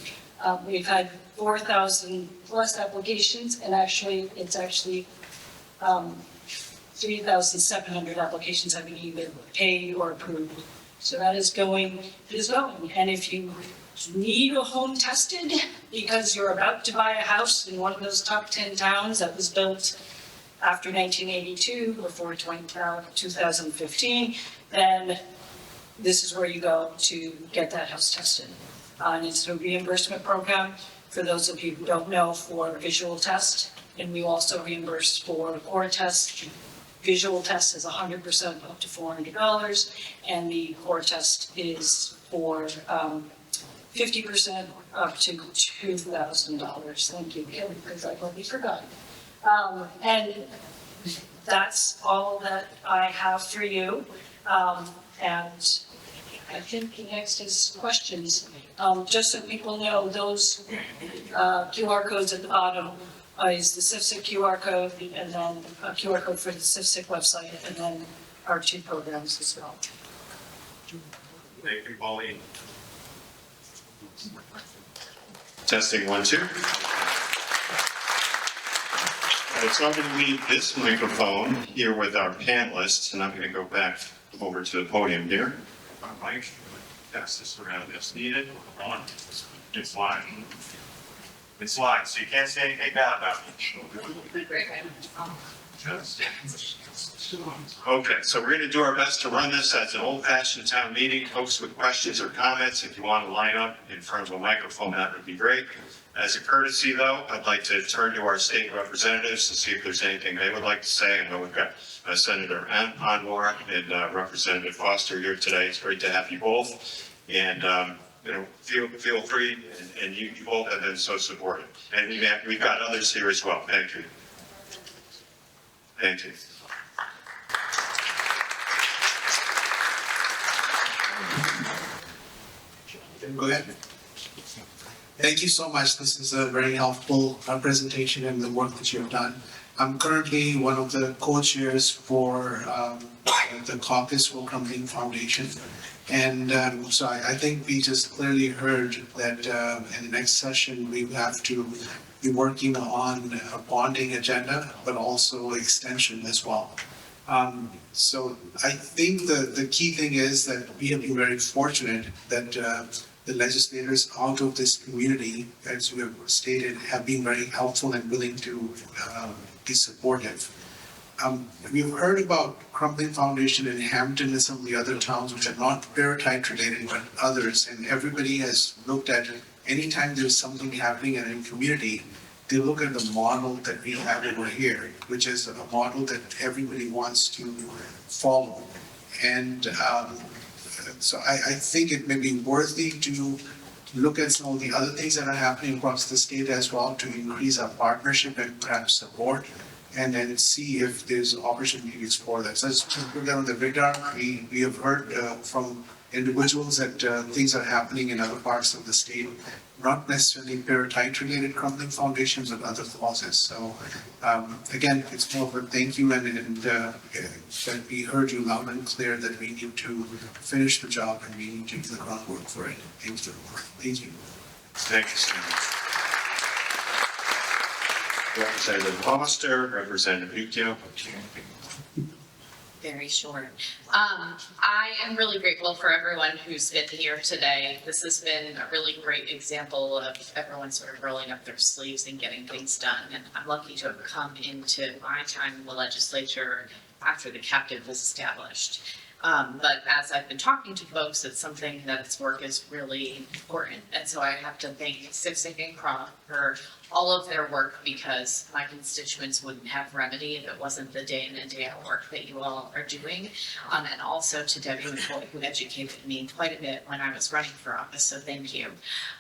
We've had 4,000 plus applications, and actually, it's 3,700 applications have been either paid or approved. So that is going, it is going. And if you need a home tested because you're about to buy a house in one of those top 10 towns that was built after 1982, before 2015, then this is where you go to get that house tested. And it's a reimbursement program, for those of you who don't know, for visual test. And we also reimburse for core test. Visual test is 100% up to $400, and the core test is for 50% up to $2,000. Thank you, Kelly, because I probably forgot. And that's all that I have for you. And I think next is questions. Just so people know, those QR codes at the bottom is the CIFSIC QR code, and then a QR code for the CIFSIC website, and then our 2 programs as well. Thank you, Pauline. Testing 1, 2. So I'm going to leave this microphone here with our panelists, and I'm going to go back over to the podium here. Mike, pass this around if needed. On. It's live. It's live, so you can't say anything bad about it. Okay, so we're going to do our best to run this as an old-fashioned town meeting. Folks with questions or comments, if you want to line up in front of a microphone, that would be great. As a courtesy, though, I'd like to turn to our state representatives to see if there's anything they would like to say. I know we've got Senator Anwar and Representative Foster here today. It's great to have you both. And feel free, and you both have been so supportive. And we've got others here as well. Thank you. Thank you. Go ahead. Thank you so much. This is a very helpful presentation and the work that you have done. I'm currently one of the co-chairs for the caucus for Crumbling Foundation. And so I think we just clearly heard that in the next session, we have to be working on a bonding agenda, but also extension as well. So I think the key thing is that we have been very fortunate that the legislators out of this community, as you have stated, have been very helpful and willing to be supportive. We've heard about Crumbling Foundation in Hampton and some of the other towns which are not parasite related, but others, and everybody has looked at it. Anytime there's something happening in a community, they look at the model that we have over here, which is a model that everybody wants to follow. And so I think it may be worthy to look at some of the other things that are happening across the state as well to increase our partnership and perhaps support, and then see if there's opportunity to explore that. So as we put on the radar, we have heard from individuals that things are happening in other parts of the state, not necessarily parasite related Crumbling Foundations, but other causes. So again, it's more of a thank you, and that we heard you loud and clear that we need to finish the job and we need to do the groundwork for it. Thank you. Thank you. Thank you so much. Representative Foster, Representative Bucchio. Very short. I am really grateful for everyone who's been here today. This has been a really great example of everyone sort of rolling up their sleeves and getting things done. And I'm lucky to have come into my time in the legislature after the captive was established. But as I've been talking to folks, it's something that its work is really important. And so I have to thank Cipsic and Crum for all of their work, because my constituents wouldn't have remedy if it wasn't the day in and day out work that you all are doing. And also to Debbie McCoy, who educated me quite a bit when I was running for office, so thank you.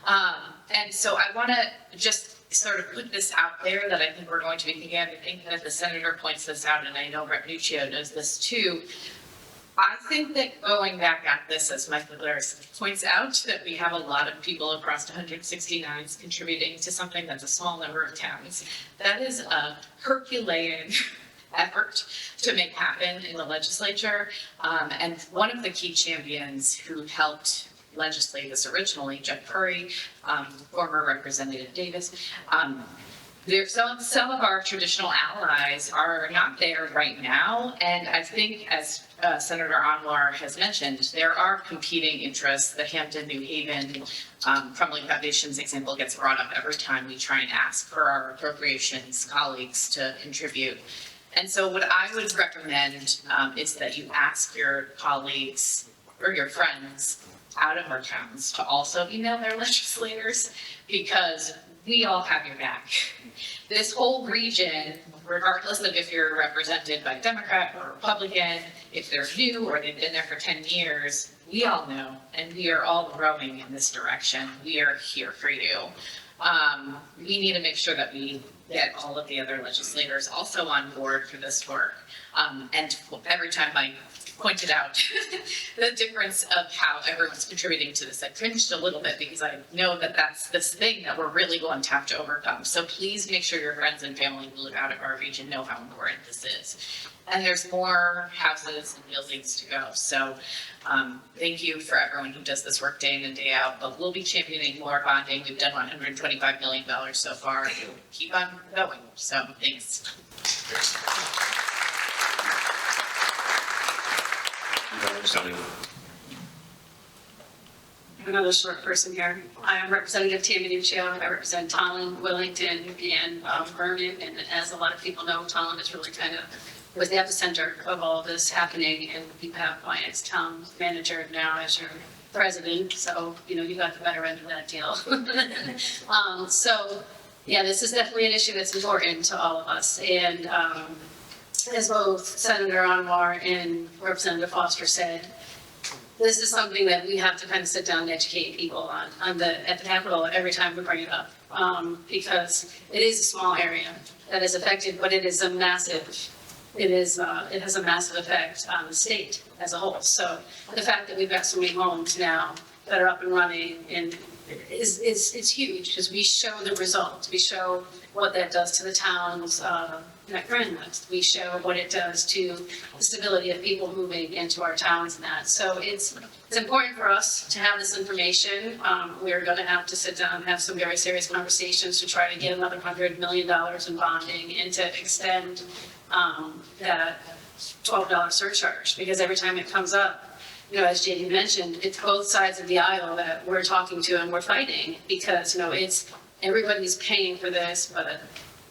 And so I want to just sort of put this out there that I think we're going to be thinking of. I think that the senator points this out, and I know Rep. Nuccio knows this too. I think that going back at this, as Michael Glaris points out, that we have a lot of people across 169 contributing to something that's a small number of towns. That is a Herculean effort to make happen in the legislature. And one of the key champions who helped legislate this originally, Jeff Curry, former Representative Davis, some of our traditional allies are not there right now, and I think, as Senator Anwar has mentioned, there are competing interests. The Hampton, New Haven, Crumbling Foundation's example gets brought up every time we try and ask for our appropriations colleagues to contribute. And so what I would recommend is that you ask your colleagues or your friends out of our towns to also email their legislators, because we all have your back. This whole region, regardless of if you're represented by Democrat or Republican, if they're new or they've been there for 10 years, we all know, and we are all rowing in this direction. We are here for you. We need to make sure that we get all of the other legislators also on board for this work. And every time I pointed out the difference of how everyone's contributing to this, I cringed a little bit, because I know that that's this thing that we're really going to have to overcome. So please make sure your friends and family who live out of our region know how important this is. And there's more houses and buildings to go. So thank you for everyone who does this work day in and day out. But we'll be championing more bonding. We've done $125 million so far. We'll keep on going. So thanks. Another short person here. I am Representative Tammy Nuccio. I represent Tolland, Ellington, and Vernon. And as a lot of people know, Tolland is really kind of was the epicenter of all of this happening. And you have my ex-town manager now as your president. So, you got the better end of that deal. So, yeah, this is definitely an issue that's important to all of us. And as both Senator Anwar and Representative Foster said, this is something that we have to kind of sit down and educate people on at the Capitol every time we bring it up, because it is a small area that is affected, but it is a massive. It has a massive effect on the state as a whole. So the fact that we've got so many homes now that are up and running and is huge, because we show the results. We show what that does to the towns that Grand list. We show what it does to the stability of people moving into our towns and that. So it's important for us to have this information. We're going to have to sit down and have some very serious conversations to try to get another $100 million in bonding and to extend that $12 surcharge, because every time it comes up, as JD mentioned, it's both sides of the aisle that we're talking to and we're fighting, because, it's everybody's paying for this, but,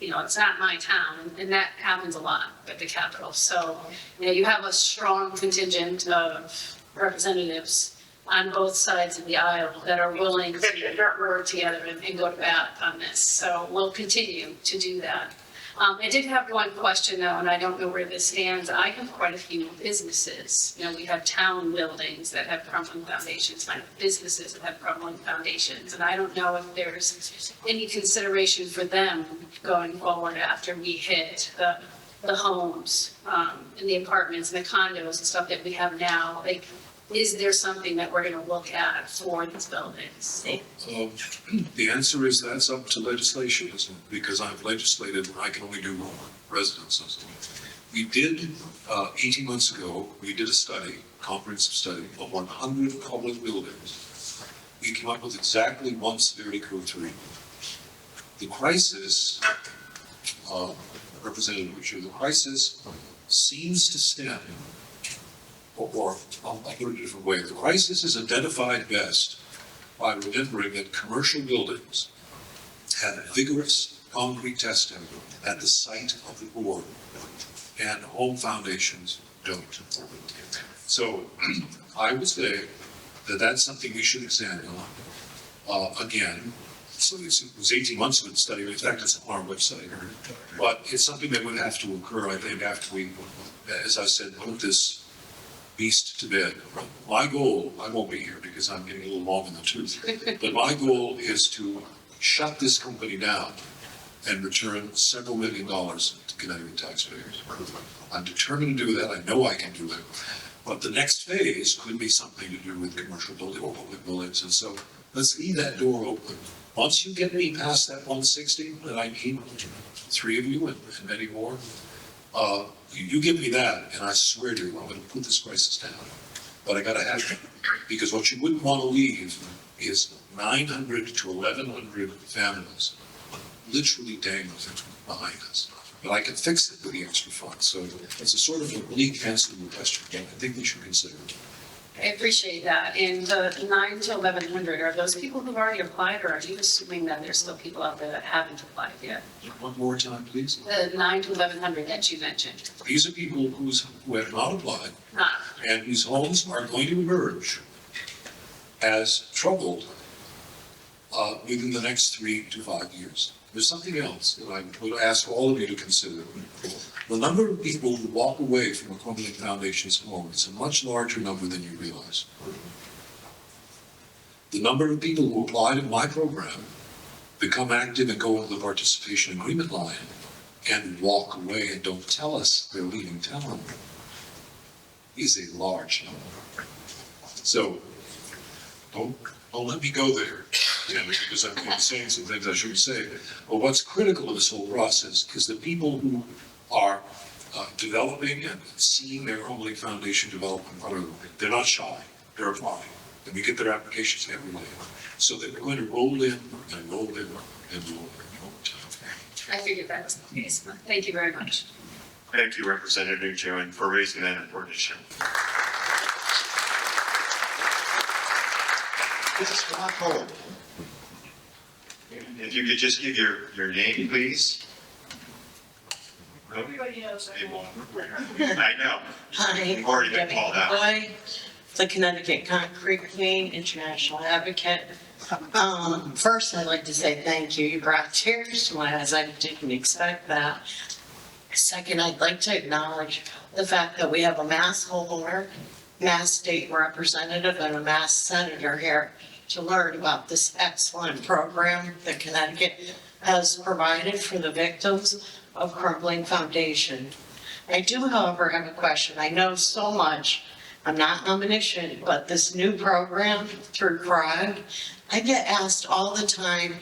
it's not my town, and that happens a lot at the Capitol. So, you have a strong contingent of representatives on both sides of the aisle that are willing to work together and go to bat on this. So we'll continue to do that. I did have one question though, and I don't know where this stands. I have quite a few businesses. We have town buildings that have crumbling foundations, and I have businesses that have crumbling foundations. And I don't know if there's any consideration for them going forward after we hit the homes, and the apartments and the condos and stuff that we have now. Like, is there something that we're gonna look at for these buildings? The answer is that's up to legislation, isn't it? Because I've legislated, I can only do residences. We did, 18 months ago, we did a study, comprehensive study of 100 public buildings. We came up with exactly one severity code 3. The crisis, Representative Butcher, the crisis seems to stem, or I'll put it a different way. The crisis is identified best by remembering that commercial buildings had vigorous concrete testing at the site of the board, and home foundations don't. So I would say that that's something we should examine again. So it was 18 months of the study. In fact, it's on our website. But it's something that would have to occur, I think, after we, as I said, put this beast to bed. My goal, I won't be here because I'm getting a little long in the tooth, but my goal is to shut this company down and return several $1 million to Connecticut taxpayers. I'm determined to do that. I know I can do it. But the next phase could be something to do with commercial building or public buildings. And so let's leave that door open. Once you get me past that 160, and I need 3 of you and many more, you give me that, and I swear to you, I'm going to put this crisis down. But I got to have it, because what you wouldn't want to leave is 900 to 1,100 families literally dangling behind us. But I can fix it with the extra funds. So it's a sort of a bleak answer to the question, but I think we should consider it. I appreciate that. And the 9 to 1,100, are those people who've already applied, or are you assuming that there's still people out there that haven't applied yet? One more time, please. The 9 to 1,100 that you mentioned. These are people who have not applied Not, and whose homes are going to emerge as troubled within the next 3 to 5 years. There's something else that I would ask all of you to consider. The number of people who walk away from a Crumbling Foundation's home is a much larger number than you realize. The number of people who apply to my program, become active and go into the participation agreement line, and walk away and don't tell us they're leaving town is a large number. So don't let me go there, because I'm saying some things I shouldn't say. But what's critical in this whole process is the people who are developing and seeing their Crumbling Foundation develop in front of them. They're not shy. They're applying. And we get their applications every day. So they're going to roll in and roll in and roll in over time. I figured that was the case. Thank you very much. Thank you, Representative Nugent, for raising that important issue. If you could just give your name, please. Everybody knows. I know. Hi, You've already been Debbie called out. Boy, the Connecticut Concrete Queen, international advocate. First, I'd like to say thank you. You brought tears to my eyes. I didn't expect that. Second, I'd like to acknowledge the fact that we have a Mass homeowner, Mass state representative, and a Mass senator here to learn about this excellent program that Connecticut has provided for the victims of Crumbling Foundation. I do, however, have a question. I know so much. I'm not omniscient, but this new program through CROG, I get asked all the time,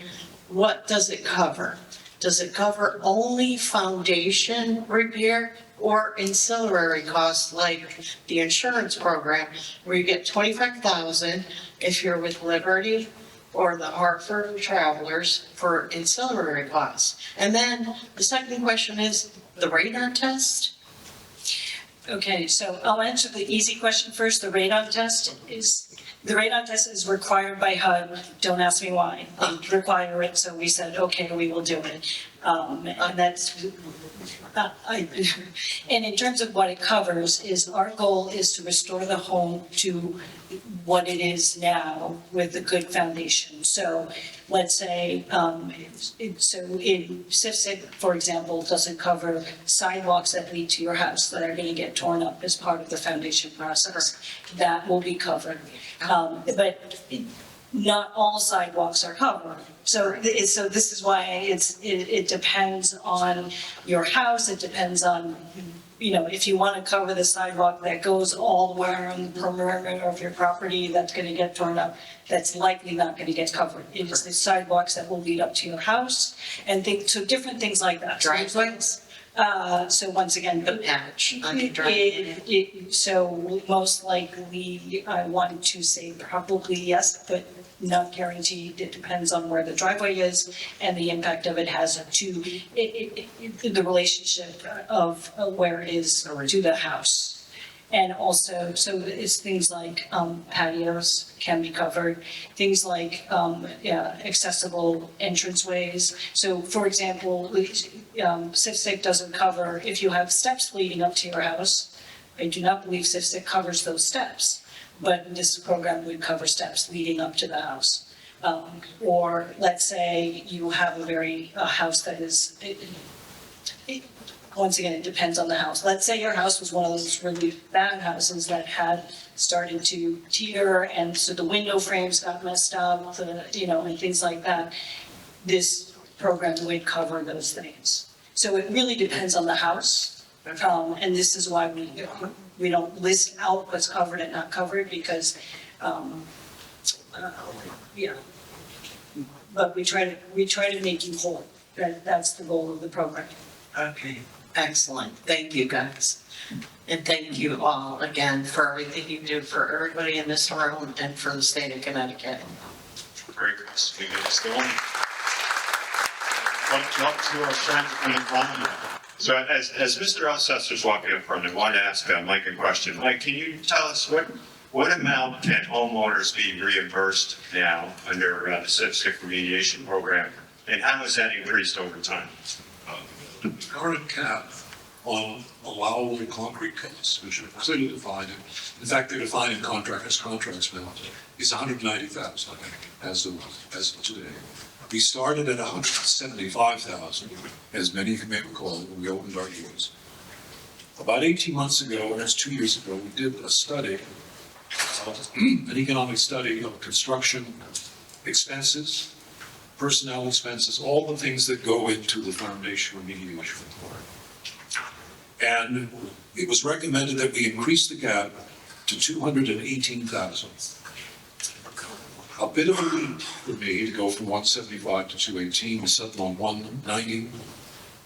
what does it cover? Does it cover only foundation repair or ancillary costs like the insurance program where you get $25,000 if you're with Liberty or the Hartford Travelers for ancillary costs? And then the second question is the radar test. Okay, so I'll answer the easy question first. The radon test is required by HUD. Don't ask me why. They require it, so we said, okay, we will do it. And that's, and in terms of what it covers is our goal is to restore the home to what it is now with a good foundation. So let's say, so in CIFSIC, for example, doesn't cover sidewalks that lead to your house that are going to get torn up as part of the foundation process. That will be covered. But not all sidewalks are covered. So this is why it depends on your house. It depends on, if you want to cover the sidewalk that goes all the way around the perimeter of your property, that's going to get torn up. That's likely not going to get covered. It is the sidewalks that will lead up to your house and different things like that. Driveways? So once again, The patch on the driveway. so most likely, I want to say probably yes, but not guaranteed. It depends on where the driveway is and the impact of it has to the relationship of where it is to the house. And also, so it's things like patios can be covered, things like accessible entranceways. So for example, CIFSIC doesn't cover if you have steps leading up to your house. I do not believe CIFSIC covers those steps, but this program would cover steps leading up to the house. Or let's say you have a house that is, once again, it depends on the house. Let's say your house was one of those really bad houses that had started to teeter, and so the window frames got messed up, and things like that. This program would cover those things. So it really depends on the house. And this is why we don't list out what's covered and not covered, because, but we try to make you whole. That's the goal of the program. Okay, excellent. Thank you, guys. And thank you all again for everything you do for everybody in this room and for the state of Connecticut. Great, Chris. We get still on. Welcome to our friends from the Crumbling. So as Mr. Assessor's walking up front, I wanted to ask Mike a question. Mike, can you tell us what amount can homeowners be reimbursed now under the CIFSIC remediation program, and how has that increased over time? The current cap on allowable concrete cuts, which are clearly defined, in fact, they're defined in contracts now, is $190,000 as of today. We started at $175,000, as many of you may recall, when we opened our doors. About 18 months ago, or that's 2 years ago, we did a study, an economic study of construction expenses, personnel expenses, all the things that go into the foundation remediation. And it was recommended that we increase the gap to $218,000. A bit of a leap for me to go from 175 to 218, we settled on 190,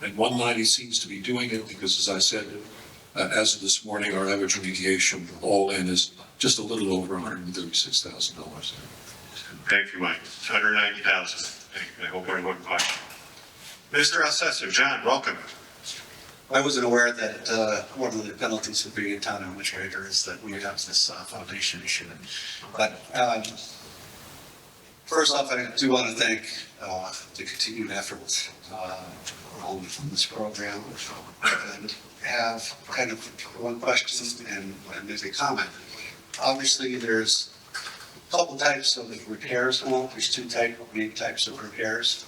and 190 seems to be doing it because, as I said, as of this morning, our average remediation all in is just a little over $136,000. Thank you, Mike. 190,000. I hope everyone caught. Mr. Assessor, John, welcome. I wasn't aware that one of the penalties of being a town administrator is that we have this foundation issue. But first off, I do want to thank the continued efforts on this program, and have kind of one question and maybe a comment. Obviously, there's a couple types of repairs now. There's two main types of repairs.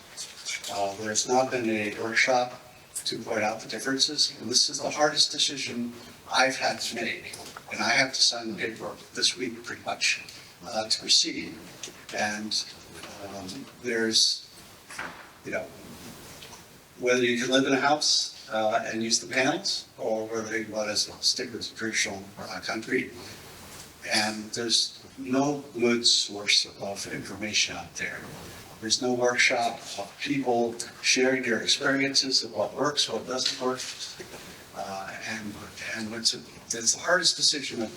There's not been a workshop to point out the differences, and this is the hardest decision I've had to make, and I have to sign the paperwork this week pretty much to proceed. And there's, whether you can live in a house and use the panels, or whether you want to stick with traditional concrete. And there's no good source of information out there. There's no workshop of people sharing their experiences of what works, what doesn't work. And it's the hardest decision that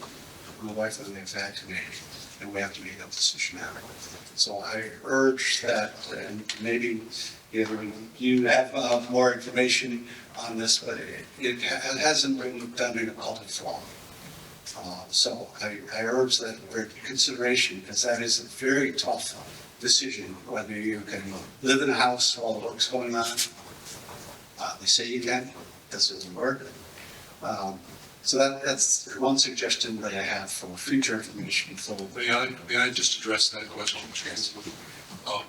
my wife and I have had to make, and we have to make that decision now. So I urge that, and maybe you have more information on this, but it hasn't been done in a public forum. So I urge that for consideration, because that is a very tough decision, whether you can live in a house while the work's going on. They say you can, this doesn't work. So that's one suggestion that I have for future information. So May I just address that question?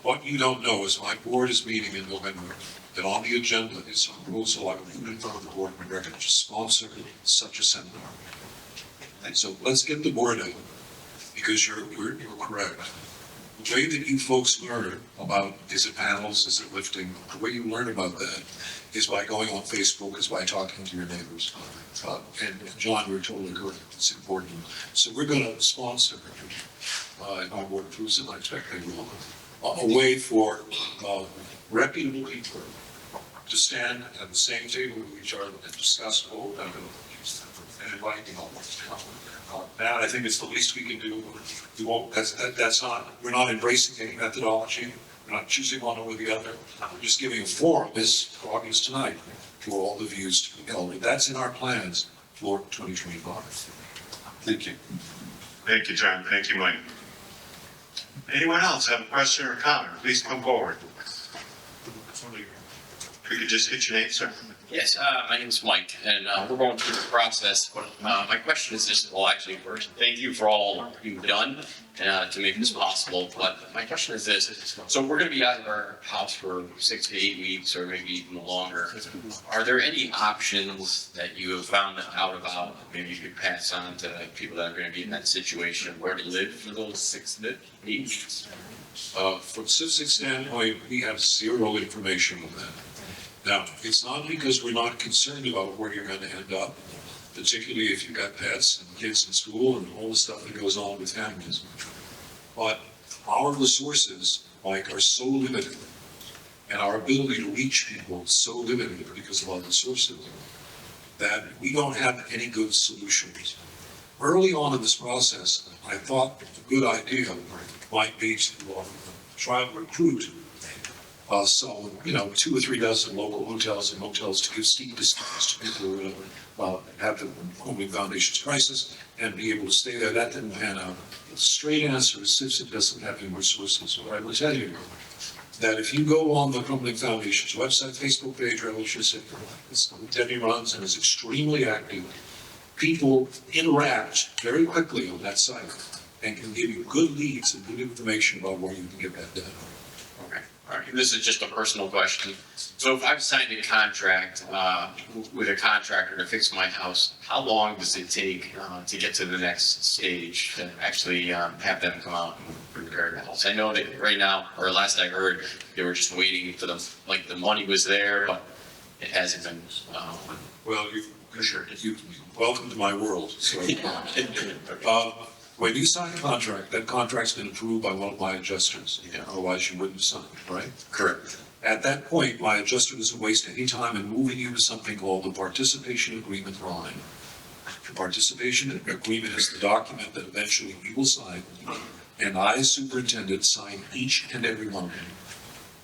What you don't know is my board is meeting in November, and on the agenda is a proposal I will put in front of the board and recommend to sponsor such a seminar. And so let's get the word out, because you're correct. The way that you folks learn about, is it panels, is it lifting, the way you learn about that is by going on Facebook, is by talking to your neighbors. And John, we're totally correct, it's important. So we're gonna sponsor, if my board approves it, I expect they will, a way for reputable people to stand at the same table with each other and discuss what we're going to do and invite them all. That, I think, is the least we can do. We won't, that's not, we're not embracing any methodology. We're not choosing one over the other. We're just giving a forum this August tonight for all the views to be held. That's in our plans for 2025. Thank you. Thank you, John. Thank you, Mike. Anyone else have a question or comment? Please come forward. If you could just hit your name, sir. Yes, my name is Mike, and we're going through the process. My question is this, well, actually, first, thank you for all you've done to make this possible. But my question is this, so we're going to be out of our house for 6 to 8 weeks or maybe even longer. Are there any options that you have found out about, maybe you could pass on to people that are going to be in that situation, where to live for those 6 to 8 weeks? From a civic standpoint, we have zero information on that. Now, it's not because we're not concerned about where you're going to end up, particularly if you've got pets and kids in school and all the stuff that goes on with families. But our resources, Mike, are so limited, and our ability to reach people is so limited because of our resources, that we don't have any good solutions. Early on in this process, I thought a good idea might be to try and recruit so, 2 or 3 dozen local hotels and motels to give steep discounts to people who have the Crumbling Foundation's crisis and be able to stay there. That didn't pan out. The straight answer is CIVSIT doesn't have any resources. But I will tell you that if you go on the Crumbling Foundation's website, Facebook page, Debbie runs and is extremely active, people interact very quickly on that site and can give you good leads and good information about where you can get that done. Okay. All right, this is just a personal question. So if I've signed a contract with a contractor to fix my house, how long does it take to get to the next stage to actually have them come out and repair the house? I know that right now, or last I heard, they were just waiting for them, like the money was there, but it hasn't been. Well, you welcome to my world. So, when you sign a contract, that contract's been approved by one of my adjusters. Otherwise, you wouldn't sign it, right? Correct. At that point, my adjuster doesn't waste any time in moving you to something called the participation agreement line. The participation agreement is the document that eventually you will sign, and I, as superintendent, sign each and every one of them.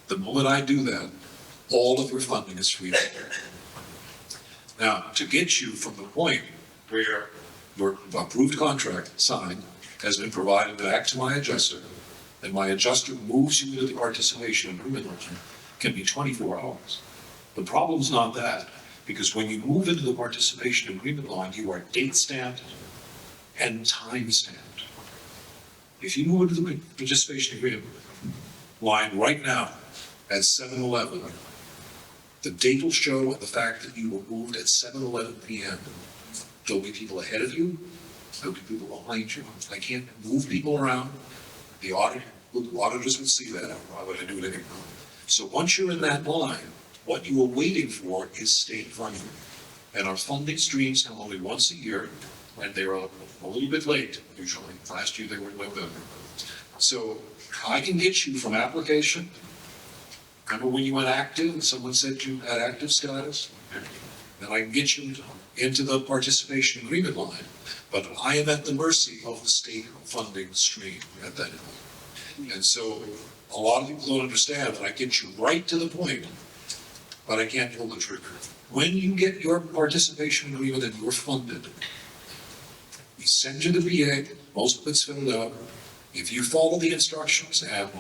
The moment I do that, all of your funding is freed up. Now, to get you from the point where your approved contract signed has been provided back to my adjuster, and my adjuster moves you into the participation agreement line, can be 24 hours. The problem's not that, because when you move into the participation agreement line, you are date stamped and time stamped. If you move into the participation agreement line right now at 7:11, the date will show the fact that you were moved at 7:11 p.m. There'll be people ahead of you, there'll be people behind you. I can't move people around. The auditors would see that. Why would I do it anymore? So once you're in that line, what you are waiting for is state funding. And our funding streams come only once a year, and they're a little bit late, usually. Last year they were in November. So I can get you from application. Remember when you went active and someone said you had active status? Then I can get you into the participation agreement line. But I am at the mercy of the state funding stream at that point. And so a lot of people don't understand that I get you right to the point, but I can't pull the trigger. When you get your participation agreement and you're funded, we send you the VA, most of it's filled out. If you follow the instructions, and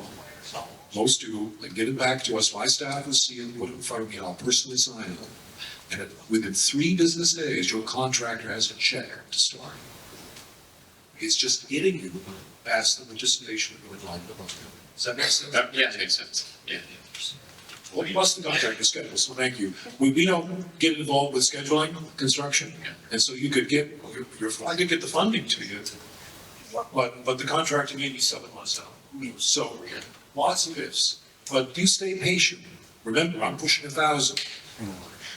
most do, and get it back to us, my staff will see it, put it in front of me, and I'll personally sign it. And within 3 business days, your contractor has a check to start. It's just getting you past the participation agreement line. Does that make sense? Yeah, it makes sense. Yeah. Well, you must have contractor schedule, so thank you. We don't get involved with scheduling construction, and so you could get, I could get the funding to you, but the contractor may be 7 months out. So, lots of ifs, but you stay patient. Remember, I'm pushing 1,000.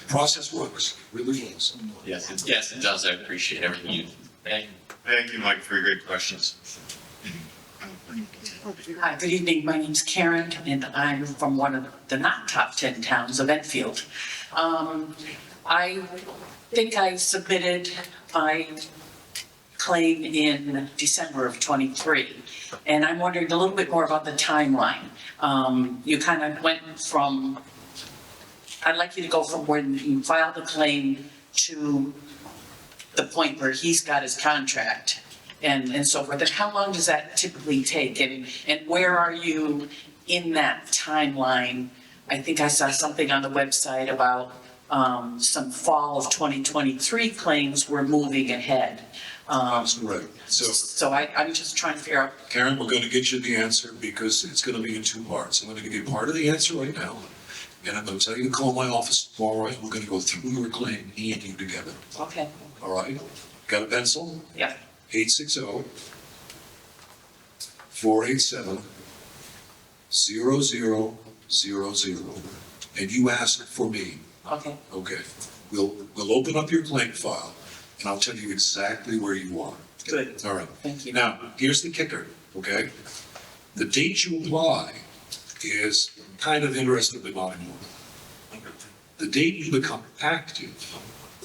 Process works, really works. Yes, it does. I appreciate everything you. Thank you. Thank you, Mike, for your great questions. Hi, good evening. My name's Karen, and I'm from one of the not top 10 towns of Enfield. I think I submitted my claim in December of '23, and I'm wondering a little bit more about the timeline. You kind of went from, I'd like you to go from when you filed the claim to the point where he's got his contract and so forth. And how long does that typically take? And where are you in that timeline? I think I saw something on the website about some fall of 2023 claims were moving ahead. That's correct. So I'm just trying to figure out. Karen, we're going to get you the answer because it's going to be in two parts. I'm going to give you part of the answer right now, and I'm going to tell you to call my office tomorrow, and we're going to go through your claim, me and you together. Okay. All right? Got a pencil? Yeah. 860-487-0000. And you ask for me. Okay. Okay. We'll open up your claim file, and I'll tell you exactly where you are. Good. All right. Thank you. Now, here's the kicker, okay? The date you apply is kind of interesting, but not anymore. The date you become active,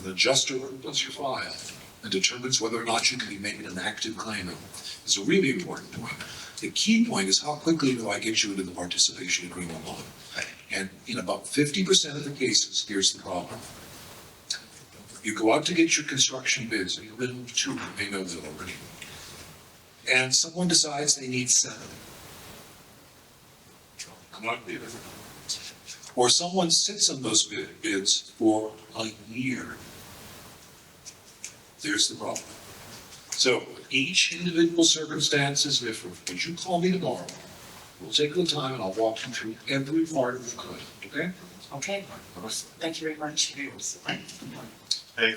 an adjuster does your file and determines whether or not you can be made an active claimant. It's a really important point. The key point is how quickly do I get you into the participation agreement line? And in about 50% of the cases, here's the problem. You go out to get your construction bids, and you've been two, you may know that already. And someone decides they need 7. Come on, bid. Or someone sits on those bids for a year. There's the problem. So each individual circumstance is different. Would you call me tomorrow? We'll take the time and I'll walk you through every part of the claim, okay? Okay. Thank you very much. Thank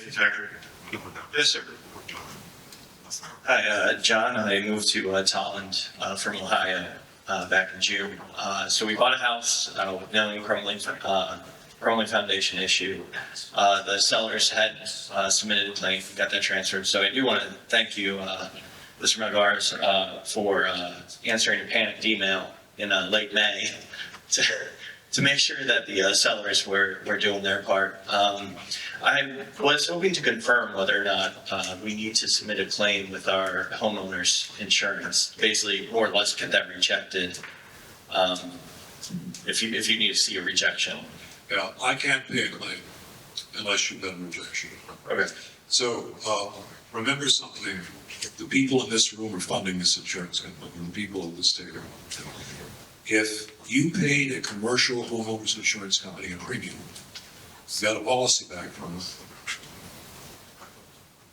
you, Tucker. Yes, sir. Hi, John. I moved to Tolland from Ohio back in June. So we bought a house with no Crumbling Foundation issue. The sellers had submitted a claim, got that transferred. So I do want to thank you, Mr. Magars, for answering a panicked email in late May to make sure that the sellers were doing their part. I was hoping to confirm whether or not we need to submit a claim with our homeowner's insurance, basically more or less get that rejected, if you need to see a rejection. Yeah, I can't pay a claim unless you've done a rejection. Okay. So, remember something, the people in this room are funding this insurance company, and the people of the state are. If you paid a commercial homeowners insurance company a premium, you got a policy back from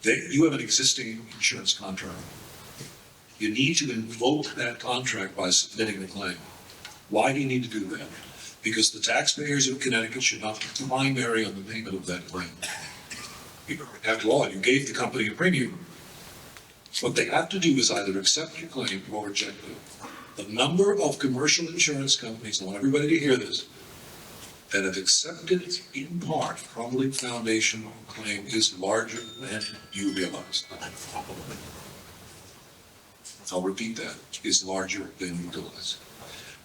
them, you have an existing insurance contract. You need to invoke that contract by submitting the claim. Why do you need to do that? Because the taxpayers of Connecticut should not be primary on the payment of that claim. After all, you gave the company a premium. What they have to do is either accept your claim or reject it. The number of commercial insurance companies, I want everybody to hear this, that have accepted in part Crumbling Foundation claim is larger than you realize. I'll repeat that, is larger than you realize.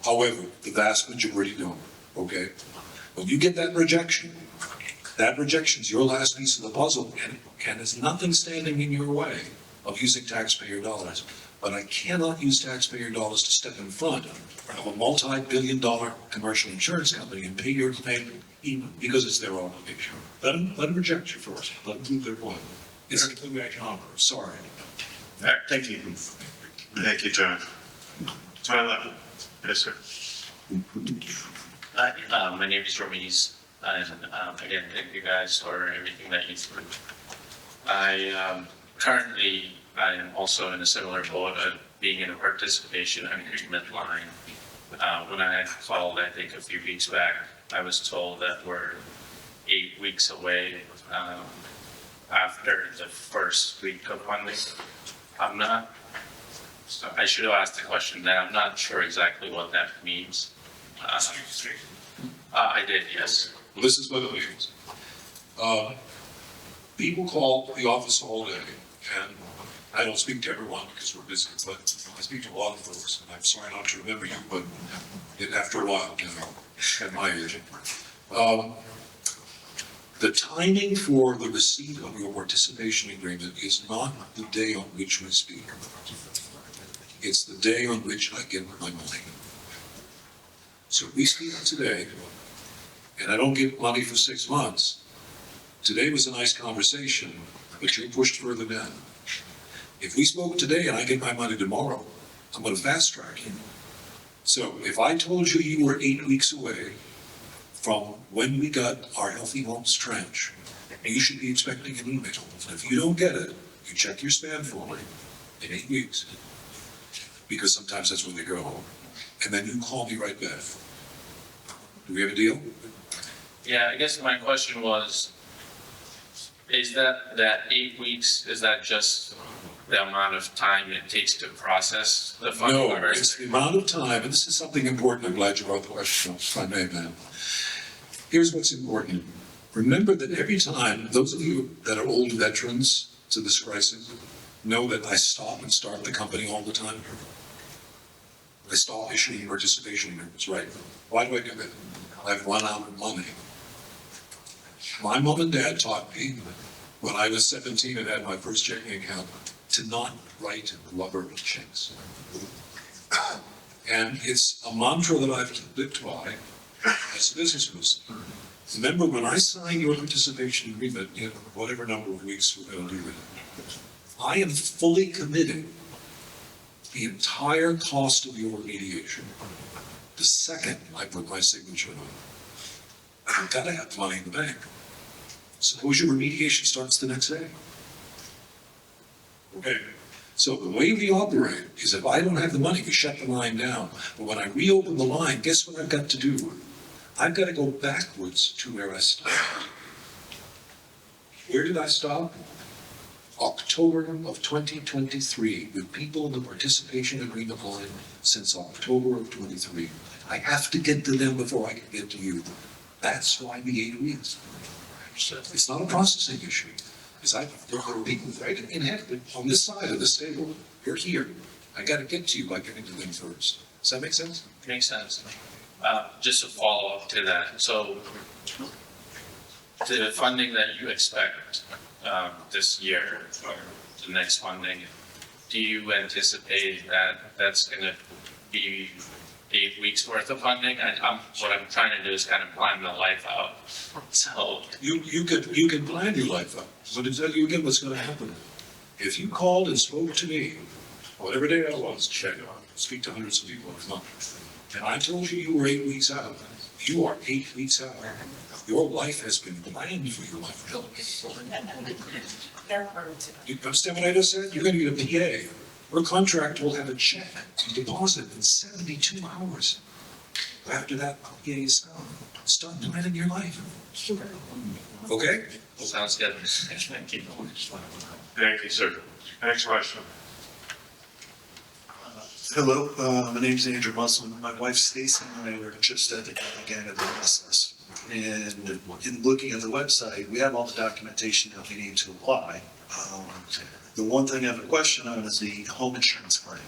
However, the vast majority don't, okay? When you get that rejection is your last piece of the puzzle, and there's nothing standing in your way of using taxpayer dollars. But I cannot use taxpayer dollars to step in front of a multi-billion-dollar commercial insurance company and pay your claim even because it's their obligation. Let them reject you first. Let them prove their point. It's completely economic. Sorry. All right, thank you. Thank you, John. To my left. Yes, sir. Hi, my name is Romeez, and again, thank you guys for everything that you've done. I am also in a similar boat of being in a participation agreement line. When I called, I think a few weeks back, I was told that we're 8 weeks away after the first week of funding. I should have asked the question then. I'm not sure exactly what that means. I did, yes. Well, this is what it means. People call the office all day and I don't speak to everyone because we're busy, but I speak to a lot of folks, and I'm sorry not to remember you, but after a while, you know, at my age. The timing for the receipt of your participation agreement is not the day on which we speak. It's the day on which I get my money. So we speak today, and I don't get money for 6 months. Today was a nice conversation, but you're pushed further down. If we spoke today and I get my money tomorrow, I'm gonna fast track you. So if I told you you were 8 weeks away from when we got our Healthy Homes tranche, you should be expecting an email. And if you don't get it, you check your spam folder in 8 weeks. Because sometimes that's when they go home. And then you call me right back. Do we have a deal? Yeah, I guess my question was, is that 8 weeks, is that just the amount of time it takes to process the funding? No, it's the amount of time, and this is something important, I'm glad you brought the question up, if I may, ma'am. Here's what's important. Remember that every time, those of you that are old veterans to this crisis, know that I stop and start the company all the time. I stop issuing participation agreements, right? Why do I do that? I've run out of money. My mom and dad taught me when I was 17 and had my first checking account to not write rubber checks. And it's a mantra that I've lived by as a business person. Remember, when I sign your participation agreement, in whatever number of weeks we're going to do it, I am fully committed the entire cost of your remediation. The second I put my signature on it, I've got to have money in the bank. Suppose your remediation starts the next day. Okay, so the way we operate is if I don't have the money, we shut the line down. But when I reopen the line, guess what I've got to do? I've got to go backwards to where I stopped. Where did I stop? October of 2023, with people in the participation agreement line since October of 23. I have to get to them before I can get to you. That's why the 8 weeks. It's not a processing issue. There are people right in heaven on this side of this table. You're here. I got to get to you by getting to them first. Does that make sense? Makes sense. Just a follow-up to that. So the funding that you expect this year, or the next funding, do you anticipate that that's going to be 8 weeks worth of funding? What I'm trying to do is kind of plan my life out. So You can plan your life out, but it's you again what's going to happen. If you called and spoke to me, whatever day that was, speak to hundreds of people a month, and I told you you were 8 weeks out, you are 8 weeks out. Your life has been planned for your life. You understand what I just said? You're going to get a PA. Your contract will have a check to deposit in 72 hours. After that, PA is start planning your life. Okay? sounds good. Thank you. Thank you, sir. Next question. Hello, my name's Andrew Muslim. My wife Stacy and I were just at the beginning of the process. And in looking at the website, we have all the documentation that we need to apply. The one thing I have a question on is the home insurance claim.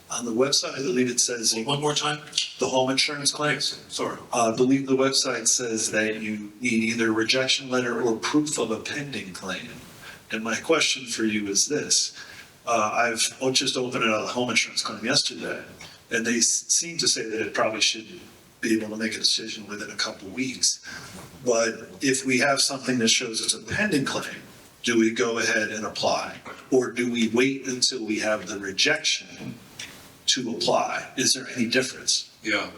On the website, I believe it says. One more time? The home insurance claim? Yes, sorry. I believe the website says that you need either a rejection letter or proof of a pending claim. And my question for you is this. I've just opened a home insurance claim yesterday, and they seem to say that it probably should be able to make a decision within a couple of weeks. But if we have something that shows it's a pending claim, do we go ahead and apply? Or do we wait until we have the rejection to apply? Is there any difference? Yeah,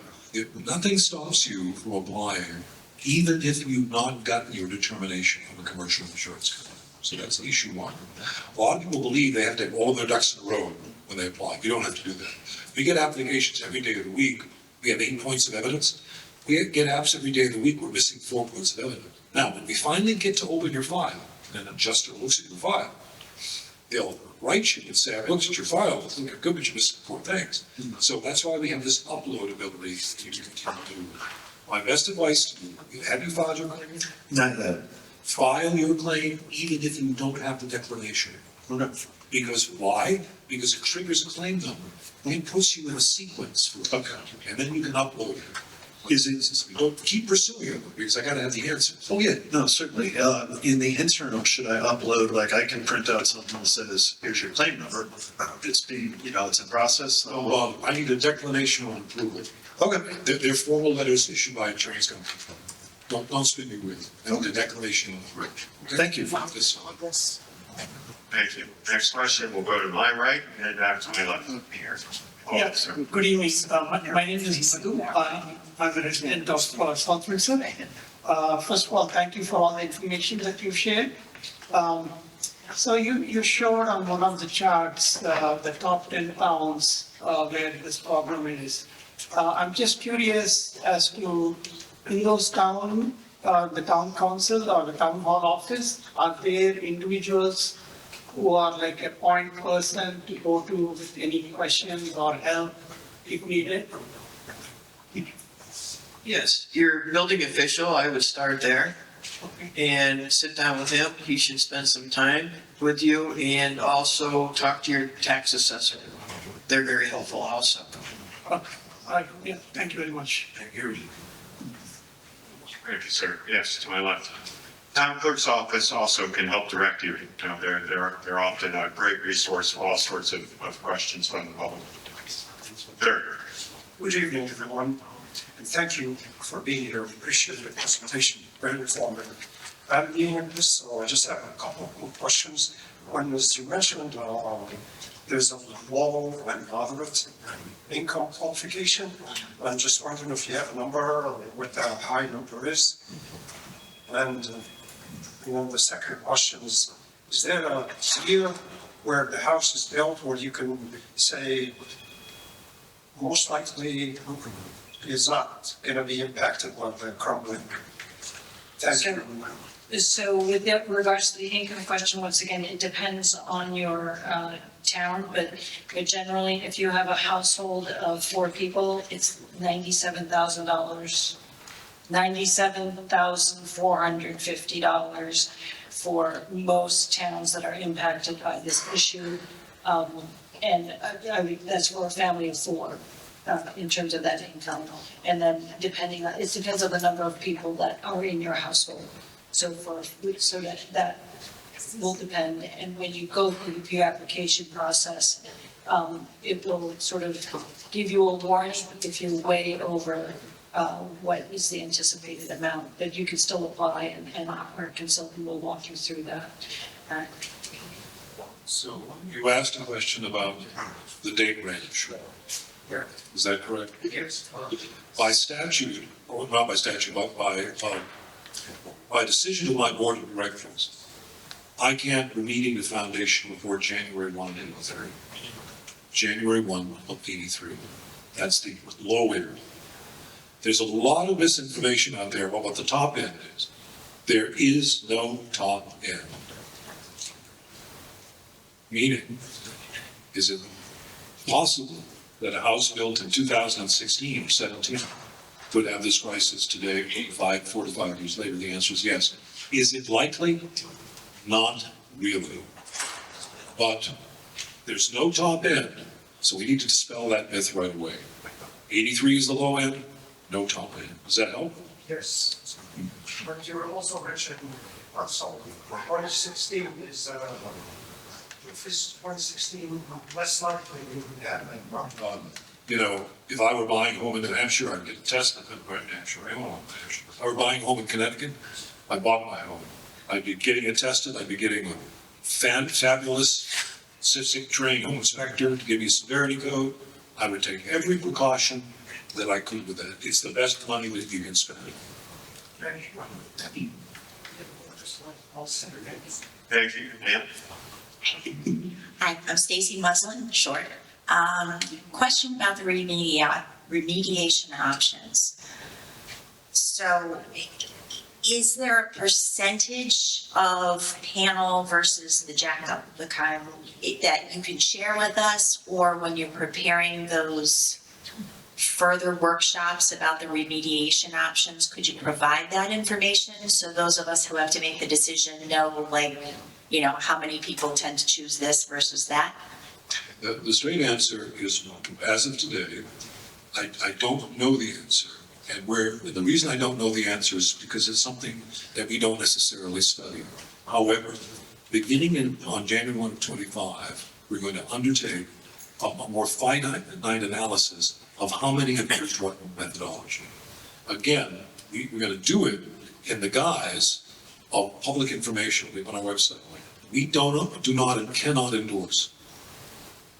nothing stops you from applying, even if you've not gotten your determination from a commercial insurance company. So that's issue one. A lot of people believe they have to have all their ducks in a row when they apply. We don't have to do that. We get applications every day of the week. We have 8 points of evidence. We get apps every day of the week. We're missing 4 points of evidence. Now, when we finally get to open your file, and an adjuster looks at your file, they'll write you and say, I looked at your file, I think you're good, but you're missing 4 things. So that's why we have this upload ability that you can do. My best advice to you, have you filed your claim? Not yet. File your claim even if you don't have the declination. Because why? Because it triggers a claim number. It puts you in a sequence for it. And then you can upload it. Is it, Don't keep pursuing it, because I gotta have the answers. oh yeah, no, certainly. In the internal, should I upload, like I can print out something that says, here's your claim number. It's being, it's in process. Oh, well, I need a declination of approval. Okay. They're formal letters issued by insurance company. Don't spin me with. I need a declination of approval. Okay? Thank you. This- Thank you. Next question will go to my right and back to my left here. Yeah, Sir. good evening. My name is Madhu. I'm a resident of South Windsor. First of all, thank you for all the information that you've shared. So you showed on one of the charts, the top 10 towns where this problem is. I'm just curious as to, in those towns, the town council or the town hall office, are there individuals who are like a point person to go to with any questions or help if needed? Yes, your building official, I would start there and sit down with him. He should spend some time with you and also talk to your tax assessor. They're very helpful also. Yeah, thank you very much. Thank you. Thank you, sir. Yes, to my left. Town clerk's office also can help direct you. They're often a great resource for all sorts of questions from the public. Sure. Good evening, everyone, and thank you for being here. We appreciate the presentation, very informative. I'm new in this, so I just have a couple of quick questions. One is, you mentioned there's a low and moderate income qualification. I'm just wondering if you have a number or what the high number is. And the second question is there a year where the house is built where you can say most likely is not going to be impacted by the crumbling? Thank you. So with regards to the income question, once again, it depends on your town, but generally, if you have a household of 4 people, it's $97,000, $97,450 for most towns that are impacted by this issue. And that's for a family of 4. In terms of that income, and then it depends on the number of people that are in your household. So that will depend, and when you go through your application process, it will sort of give you a warning if you're way over what is the anticipated amount, but you can still apply, and our consultant will walk you through that. So you asked a question about the date range. Is that correct? Yes. By statute, or not by statute, but by decision of my board of directors, I can't remediate the foundation before January 1 of 83. January 1 of 83. That's the low end. There's a lot of misinformation out there about what the top end is. There is no top end. Meaning, is it possible that a house built in 2016 or 17 could have this crisis today, 4 to 5 years later? The answer is yes. Is it likely? Not really. But there's no top end, so we need to dispel that myth right away. 83 is the low end, no top end. Does that help? Yes. But you were also mentioning, 2016 is 2016 less likely to happen. If I were buying a home in New Hampshire, I'd get it tested. New Hampshire, I own New Hampshire. If I were buying a home in Connecticut, I bought my home. I'd be getting it tested. I'd be getting a fabulous CISIC trained home inspector to give me a severity code. I would take every precaution that I could with that. It's the best money that you can spend. Thank you, ma'am. Hi, I'm Stacy Muslin, short. Question about the remediation options. So is there a percentage of panel versus the jack-up, the kind that you can share with us, or when you're preparing those further workshops about the remediation options, could you provide that information so those of us who have to make the decision know, like, you know, how many people tend to choose this versus that? The straight answer is, as of today, I don't know the answer. And the reason I don't know the answer is because it's something that we don't necessarily study. However, beginning on January 1 of 25, we're going to undertake a more finite analysis of how many have used what methodology. Again, we're going to do it in the guise of public information on our website. We do not and cannot endorse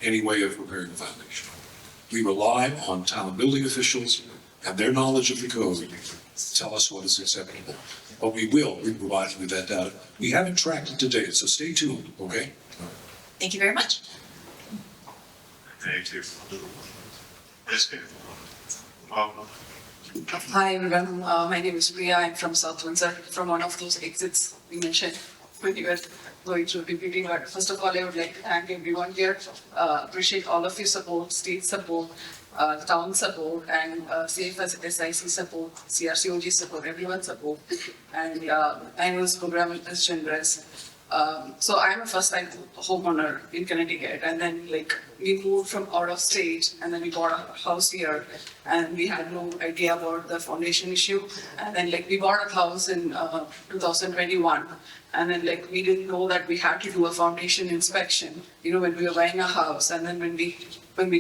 any way of preparing a foundation. We rely on town building officials and their knowledge of the code to tell us what is acceptable. But we will be providing with that data. We haven't tracked it to date, so stay tuned, okay? Thank you very much. Thank you. Yes, ma'am. Hi everyone, my name is Priya. I'm from South Windsor, from one of those exits we mentioned when you were going through PPT. But first of all, I would like to thank everyone here. Appreciate all of your support, state support, town support, and CFSIC support, CRCOG support, everyone's support. And I know this program is generous. So I'm a first-time homeowner in Connecticut, and then we moved from out of state, and then we bought a house here, and we had no idea about the foundation issue. And then we bought a house in 2021, and then we didn't know that we had to do a foundation inspection, you know, when we were buying a house, and then when we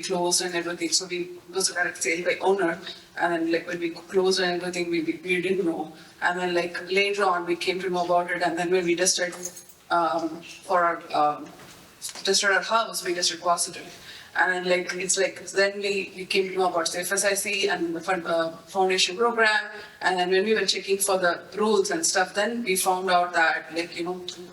closed and everything. So we was a direct sale by owner, and then when we closed and everything, we didn't know. And then later on we came to know about it, and then when we tested tested our house, we tested positive. And then then we came to know about the FSIC and the foundation program. And then when we were checking for the rules and stuff, then we found out that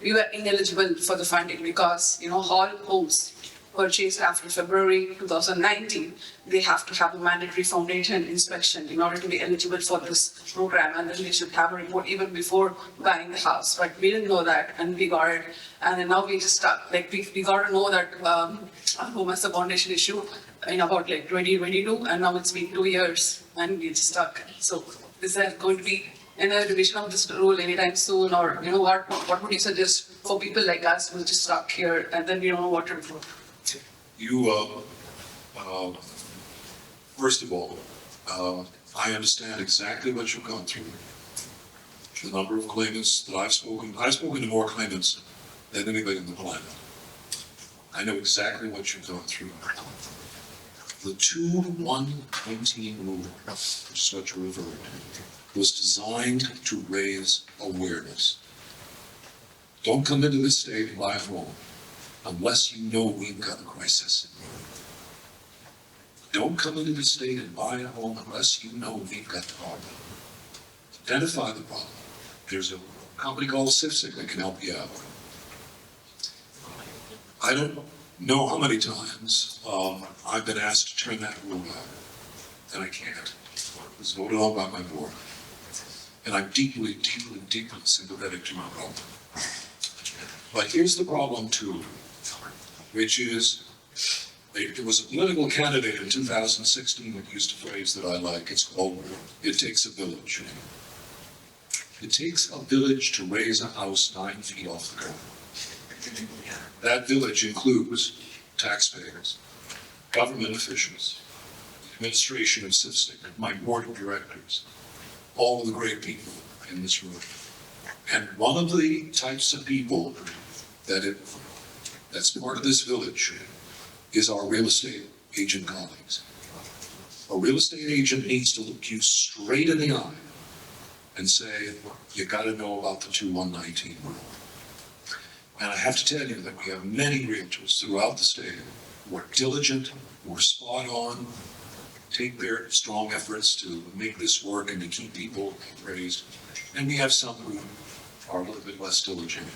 we were ineligible for the funding because all homes purchased after February 2019, they have to have a mandatory foundation inspection in order to be eligible for this program, and then they should have a report even before buying the house. But we didn't know that, and we got it, and then now we just start, we got to know that our home has a foundation issue in about 2022, and now it's been 2 years, and we're just stuck. So is there going to be another revision of this rule anytime soon, or what would you suggest for people like us who are just stuck here and then we don't know what to do? First of all, I understand exactly what you've gone through. The number of claimants that I've spoken to more claimants than anybody on the planet. I know exactly what you've gone through. The 2-1-19 rule, which is what you referred to, was designed to raise awareness. Don't come into this state and buy a home unless you know we've got a crisis. Don't come into the state and buy a home unless you know we've got the problem. Identify the problem. There's a company called CIFSIC that can help you out. I don't know how many times I've been asked to turn that rule out, and I can't. It was voted on by my board. And I'm deeply, deeply, deeply sympathetic to my problem. But here's the problem too, which is, there was a political candidate in 2016 that used a phrase that I like. It's called, it takes a village. It takes a village to raise a house 9 feet off the ground. That village includes taxpayers, government officials, administration of CIFSIC, my board of directors, all of the great people in this room. And one of the types of people that's part of this village is our real estate agent colleagues. A real estate agent needs to look you straight in the eye and say, you gotta know about the 2-1-19 rule. And I have to tell you that we have many realtors throughout the state who are diligent, who are spot on, take their strong efforts to make this work and to keep people appraised. And we have some who are a little bit less diligent.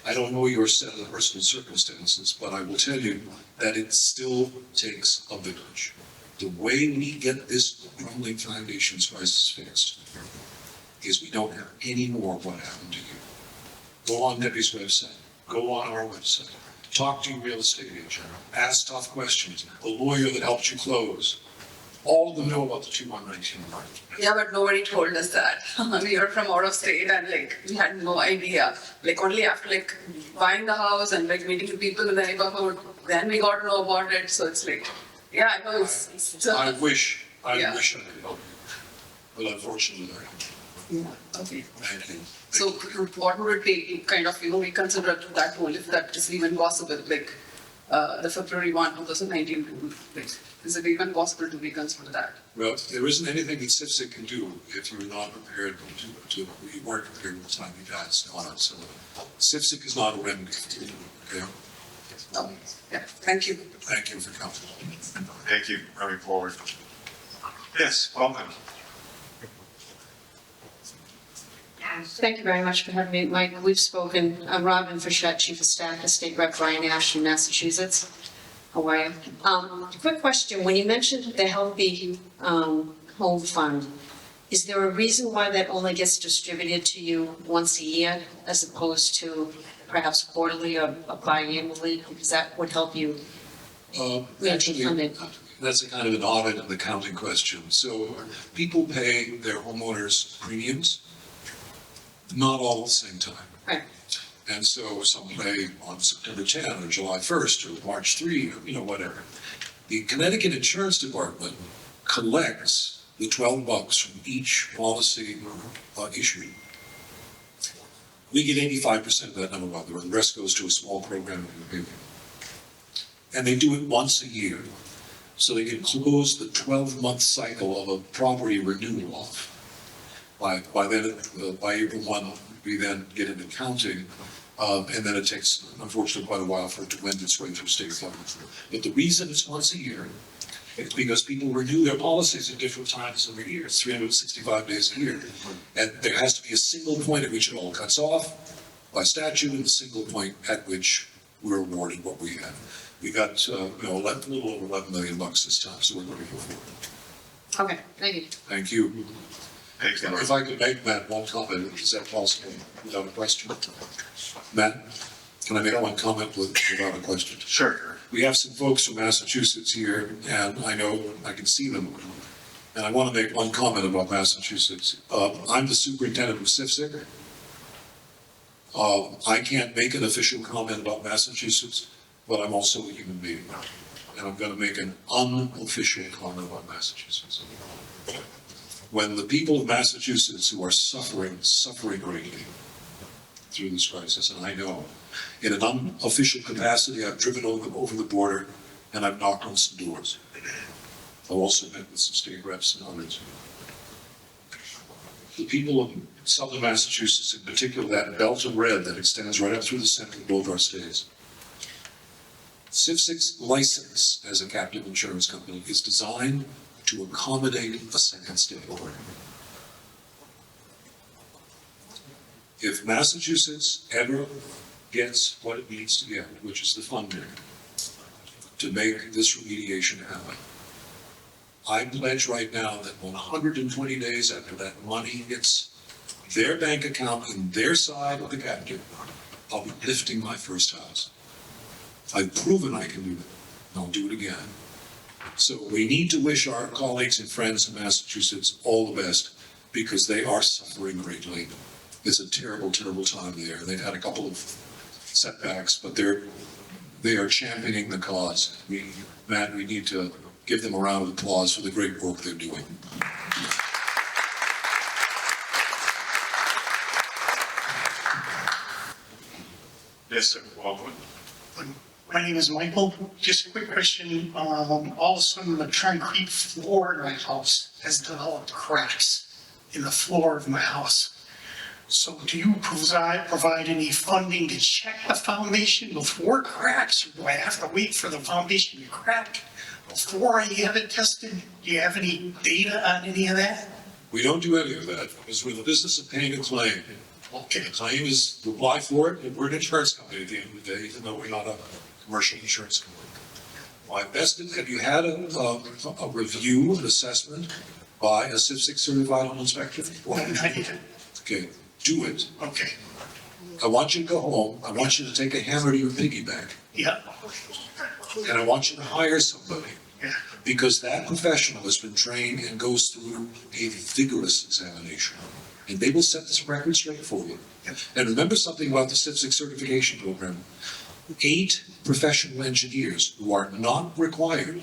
I don't know your set of personal circumstances, but I will tell you that it still takes a village. The way we get this Crumbling Foundation's crisis fixed is we don't have any more of what happened to you. Go on Debbie's website, go on our website, talk to your real estate agent, ask tough questions, the lawyer that helped you close. all of them know about the 2119. Yeah, but nobody told us that. We were from out of state and like, we had no idea. Like only after like buying the house and like meeting the people in the neighborhood, then we got to know about it. So it's like, yeah, I know it's I wish I Yeah. could help you, but unfortunately, okay. thank you. So what would it be kind of, reconsider that rule if that is even possible, like the February 1, 2019 rule? Like, is it even possible to reconsider that? Well, there isn't anything that CIFSIC can do if you're not prepared to you weren't prepared at the time you passed on it. So CIFSIC is not a remedy. Okay? Yeah, thank you. Thank you for coming. Thank you, coming forward. Yes, welcome. Thank you very much for having me, Mike. We've spoken. I'm Robin Fischette, Chief of Staff to State Rep Brian Ashton, Massachusetts. How are you? Quick question. When you mentioned the Healthy Home Fund, is there a reason why that only gets distributed to you once a year as opposed to perhaps quarterly or biannually? Because that would help you maintain Actually, funding. that's a kind of an audit and accounting question. So people pay their homeowners premiums, not all at the same time. Right. And so some pay on September 10 or July 1st or March 3, or, whatever. The Connecticut Insurance Department collects the $12 from each policy issued. We get 85% of that number, by the way. The rest goes to a small program. And they do it once a year. So they can close the 12-month cycle of a property renewal off. By April 1, we then get an accounting, and then it takes, unfortunately, quite a while for it to wend its way through state government. But the reason it's once a year is because people renew their policies at different times every year. It's 365 days a year. And there has to be a single point at which it all cuts off by statute, and the single point at which we're awarded what we have. We got, a little over $11 million this time, so we're looking for it. Okay, thank you. Thank you. If I could make, Matt, one comment, is that possible, without a question? Matt, can I make one comment without a question? Sure. We have some folks from Massachusetts here, and I know I can see them. And I want to make one comment about Massachusetts. I'm the superintendent of CIFSIC. I can't make an official comment about Massachusetts, but I'm also a human being. And I'm going to make an unofficial comment about Massachusetts. When the people of Massachusetts who are suffering greatly through this crisis, and I know, in an unofficial capacity, I've driven over the border and I've knocked on some doors. I've also met with some state reps and others. The people of southern Massachusetts, in particular that belt of red that extends right up through the center of both our states, CIFSIC's license as a captive insurance company is designed to accommodate a second state. If Massachusetts ever gets what it needs to get, which is the funding to make this remediation happen, I pledge right now that 120 days after that money hits their bank account in their side of the captive, I'll be lifting my first house. I've proven I can do it, and I'll do it again. So we need to wish our colleagues and friends in Massachusetts all the best, because they are suffering greatly. It's a terrible, terrible time there. They've had a couple of setbacks, but they are championing the cause. Matt, we need to give them a round of applause for the great work they're doing. Yes, sir. Welcome. My name is Michael. Just a quick question. All of a sudden, the concrete floor in my house has developed cracks in the floor of my house. So do you provide any funding to check the foundation before it cracks? Or do I have to wait for the foundation to crack before I have it tested? Do you have any data on any of that? We don't do any of that, because we're in the business of paying a claim. Okay, the claim is to apply for it, and we're an insurance company at the end of the day, even though we're not a commercial insurance company. My best is, have you had a review, an assessment by a CIFSIC certified home inspector? Okay, do it. Okay. I want you to go home, I want you to take a hammer to your piggy bank, Yeah. and I want you to hire somebody Because that professional has been trained and goes through a vigorous examination. And they will set this record straight for you. And remember something about the CIVSIC certification program. 8 professional engineers who are not required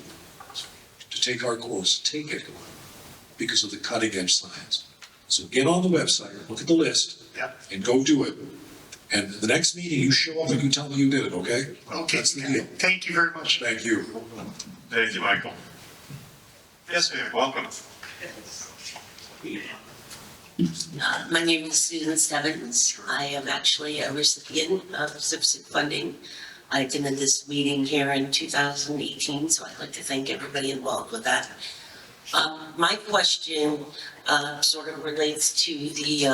to take our course, take it because of the cutting edge science. So get on the website, look at the list, and go do it. And the next meeting, you show up and you tell me you did it, okay? Okay. That's the deal. Thank you very much. Thank you. Thank you, Michael. Yes, ma'am, welcome. My name is Susan Stebbins. I am actually a recipient of CIVSIC funding. I've been in this meeting here in 2018, so I'd like to thank everybody involved with that. My question sort of relates to the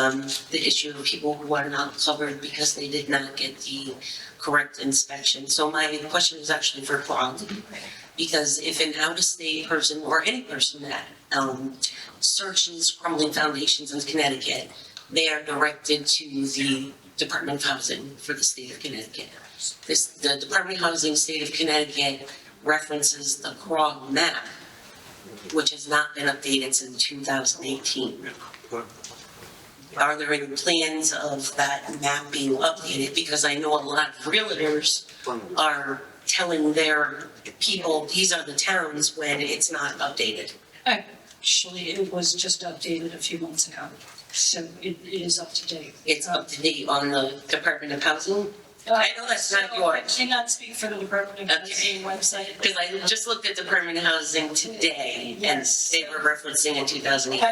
issue of people who are not covered because they did not get the correct inspection. So my question is actually for Prague, because if an out-of-state person or any person that searches Crumbling Foundations in Connecticut, they are directed to the Department of Housing for the state of Connecticut. The Department of Housing, state of Connecticut references the Prague map, which has not been updated since 2018. Are there any plans of that map being updated? Because I know a lot of realtors are telling their people, these are the towns, when it's not updated. Actually, it was just updated a few months ago, so it is up to date. It's up to date on the Department of Housing? I know that's not yours. I cannot speak for the Department of Housing website. Because I just looked at Department of Housing today, and they were referencing in 2008.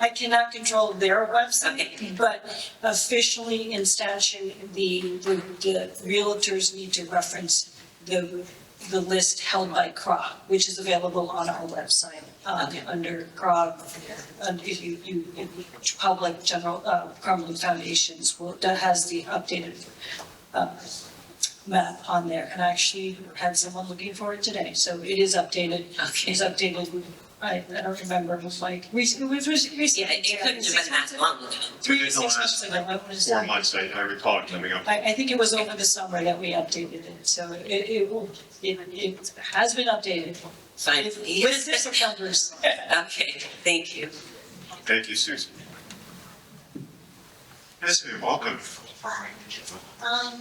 I cannot control their website, but officially in statute, the realtors need to reference the list held by CROG, which is available on our website, under CROG, if you public general, Crumbling Foundations, that has the updated, map on there, and I actually had someone looking for it today, so it is updated. It's updated, I don't remember, it was like, it was recently. Yeah, it couldn't have been that long ago. 3 to 6 months ago, what was that? 4 months, I recall it coming up. I think it was over the summer that we updated it, so it has been updated. Fine. With different numbers. Okay, thank you. Thank you, Susan. Yes, ma'am, welcome.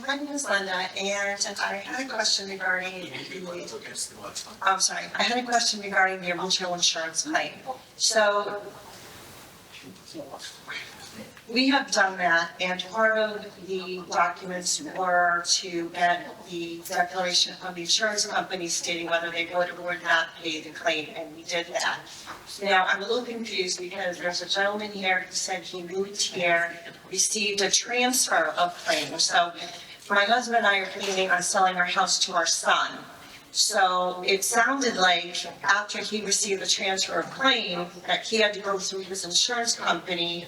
My name is Linda, and I had a question regarding I had a question regarding the original insurance claim. So we have done that, and part of the documents were to get the declaration from the insurance company stating whether they would or would not pay the claim, and we did that. Now, I'm a little confused because there's a gentleman here who said he moved here, received a transfer of claims. So my husband and I are planning on selling our house to our son. So it sounded like after he received a transfer of claim, that he had to go through his insurance company.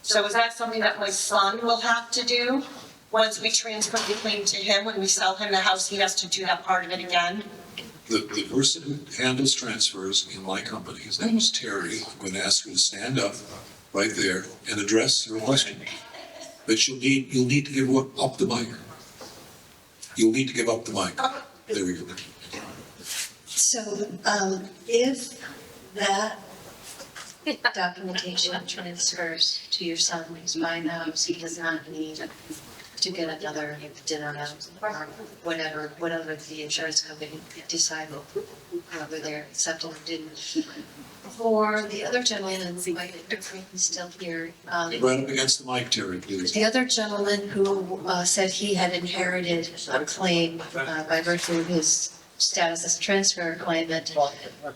So is that something that my son will have to do? Once we transfer the claim to him, when we sell him the house, he has to do that part of it again? The person who handles transfers in my company, his name is Terry. I'm going to ask you to stand up right there and address your question. But you'll need to give up the mic. You'll need to give up the mic. There we go. So, if that documentation transfers to your son who's buying the house, he does not need to get another dinner out or whatever the insurance company decide whether they're accepting or didn't. For the other gentleman, he's still here. Right up against the mic, Terry, please. The other gentleman who said he had inherited a claim by virtue of his status as a transfer claimant,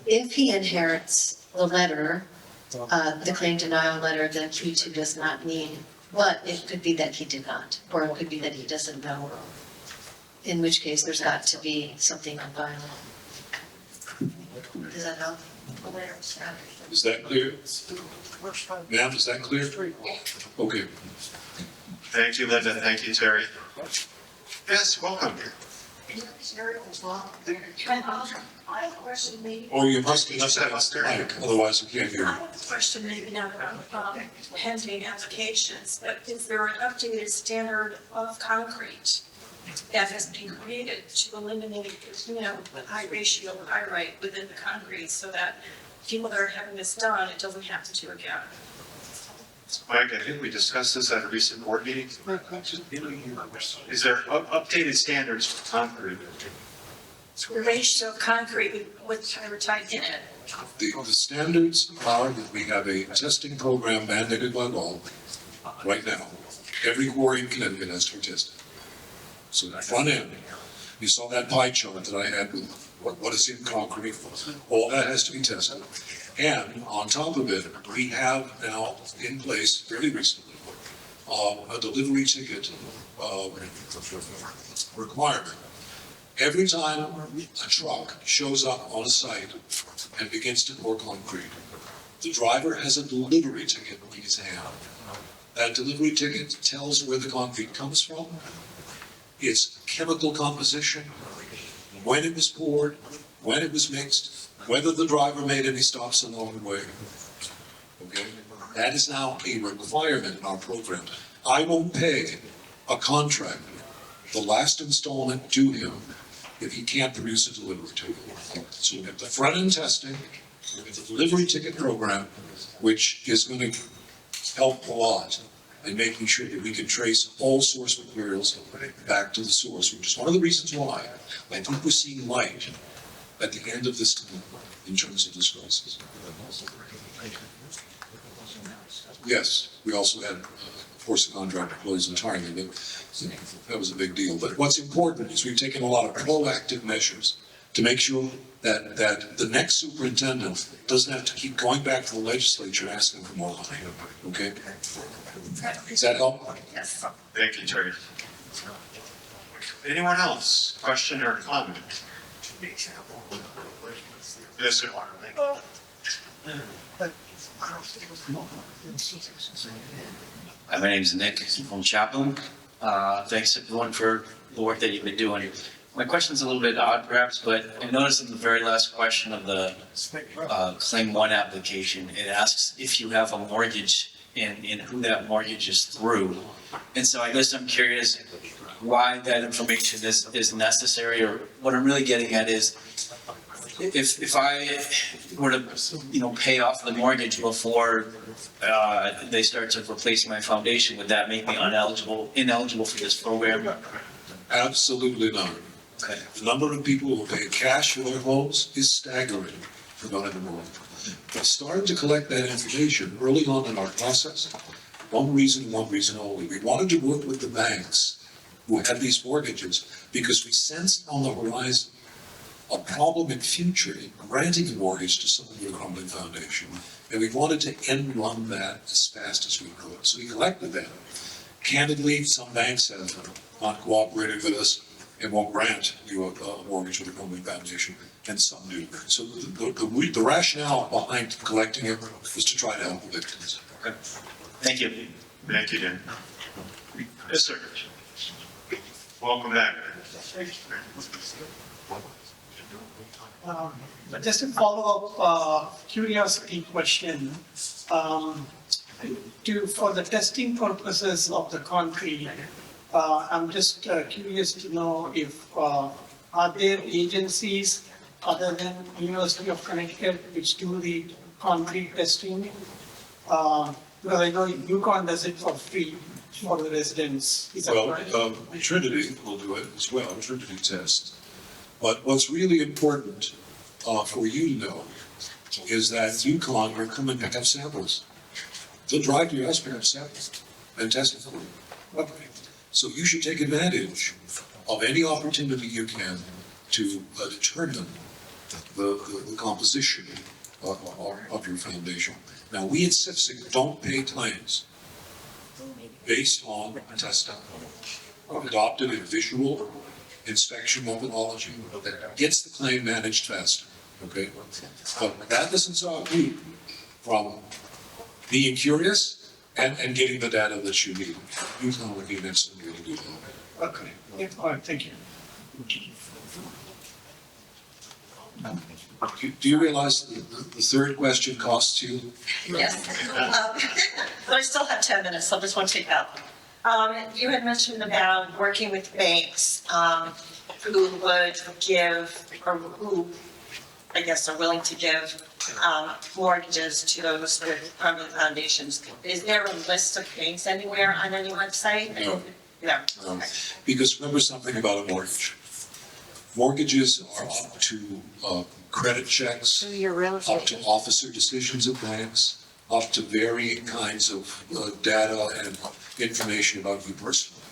if he inherits the letter, the claim denial letter, then he too does not need, but it could be that he did not, or it could be that he doesn't know, in which case there's got to be something on file. Does that help? Is that clear? Ma'am, is that clear? Okay. Thank you, Linda. Thank you, Terry. Yes, welcome. I have a question maybe. Or you must be just against the mic, otherwise we can't hear I you. have a question maybe not about pending applications, but is there an updated standard of concrete that has been created to eliminate, the high ratio of pyrite within the concrete so that people that are having this done, it doesn't happen to again. Mike, I think we discussed this at a recent board meeting. Is there updated standards for concrete? The ratio of concrete with pyrite in it. The standards are that we have a testing program mandated by law right now. Every quarry in Connecticut has to be tested. So the front end, you saw that pie chart that I had with what is in concrete, all that has to be tested. And on top of it, we have now in place fairly recently, a delivery ticket requirement. Every time a truck shows up on a site and begins to pour concrete, the driver has a delivery ticket in his hand. That delivery ticket tells where the concrete comes from, its chemical composition, when it was poured, when it was mixed, whether the driver made any stops along the way. Okay? That is now a requirement in our program. I won't pay a contractor the last installment to him if he can't produce a delivery ticket. So we have the front-end testing, we have the delivery ticket program, which is going to help a lot in making sure that we can trace all source materials back to the source, which is one of the reasons why I think we're seeing light at the end of this tunnel in terms of this crisis. Yes, we also had, of course, the contractor closed entirely, but that was a big deal. But what's important is we've taken a lot of proactive measures to make sure that the next superintendent doesn't have to keep going back to the legislature asking for more money, okay? Does that help? Yes. Thank you, Terry. Anyone else? Question or comment? Yes, sir. My name is Nick from Chaplin. Thanks everyone for the work that you've been doing. My question's a little bit odd perhaps, but I noticed in the very last question of the Claim 1 application, it asks if you have a mortgage and who that mortgage is through. And so I guess I'm curious why that information is necessary, or what I'm really getting at is if I were to, pay off the mortgage before they start to replace my foundation, would that make me ineligible for this program? Absolutely not. Okay. The number of people who pay cash for their homes is staggering for not having a mortgage. We started to collect that information early on in our process. One reason only. We wanted to work with the banks who had these mortgages because we sensed on the horizon a problem in future in granting a mortgage to someone with a crumbling foundation. And we wanted to end run that as fast as we could. So we collected that. Candidly, some banks have not cooperated with us and won't grant you a mortgage with a crumbling foundation, and some do. So the rationale behind collecting it was to try to help the victims. Okay. Thank you. Thank you, Dan. Yes, sir. Welcome back. Just a follow-up curiosity question. For the testing purposes of the concrete, I'm just curious to know if are there agencies other than University of Connecticut which do the concrete testing? Because I know UConn does it for free for the residents. Is that right? Trinity will do it as well, Trinity tests. But what's really important for you to know is that UConn will come and pick up samples. They'll drive to your house, pick up samples, and test it for you. Okay. So you should take advantage of any opportunity you can to determine the composition of your foundation. Now, we at CIFSIC don't pay claims based on testing. We've adopted a visual inspection methodology that gets the claim managed faster, okay? But that doesn't stop you from being curious and getting the data that you need. You can only be an excellent way to do that. Okay, yeah, all right, thank you. Do you realize the third question costs you? Yes. But I still have 10 minutes, so I just want to take that one. You had mentioned about working with banks, who would give, or who, I guess, are willing to give, mortgages to those with crumbling foundations. Is there a list of banks anywhere on any website? No. No. Because remember something about a mortgage. Mortgages are up to credit checks, up to officer decisions of banks, up to varying kinds of data and information about you personally.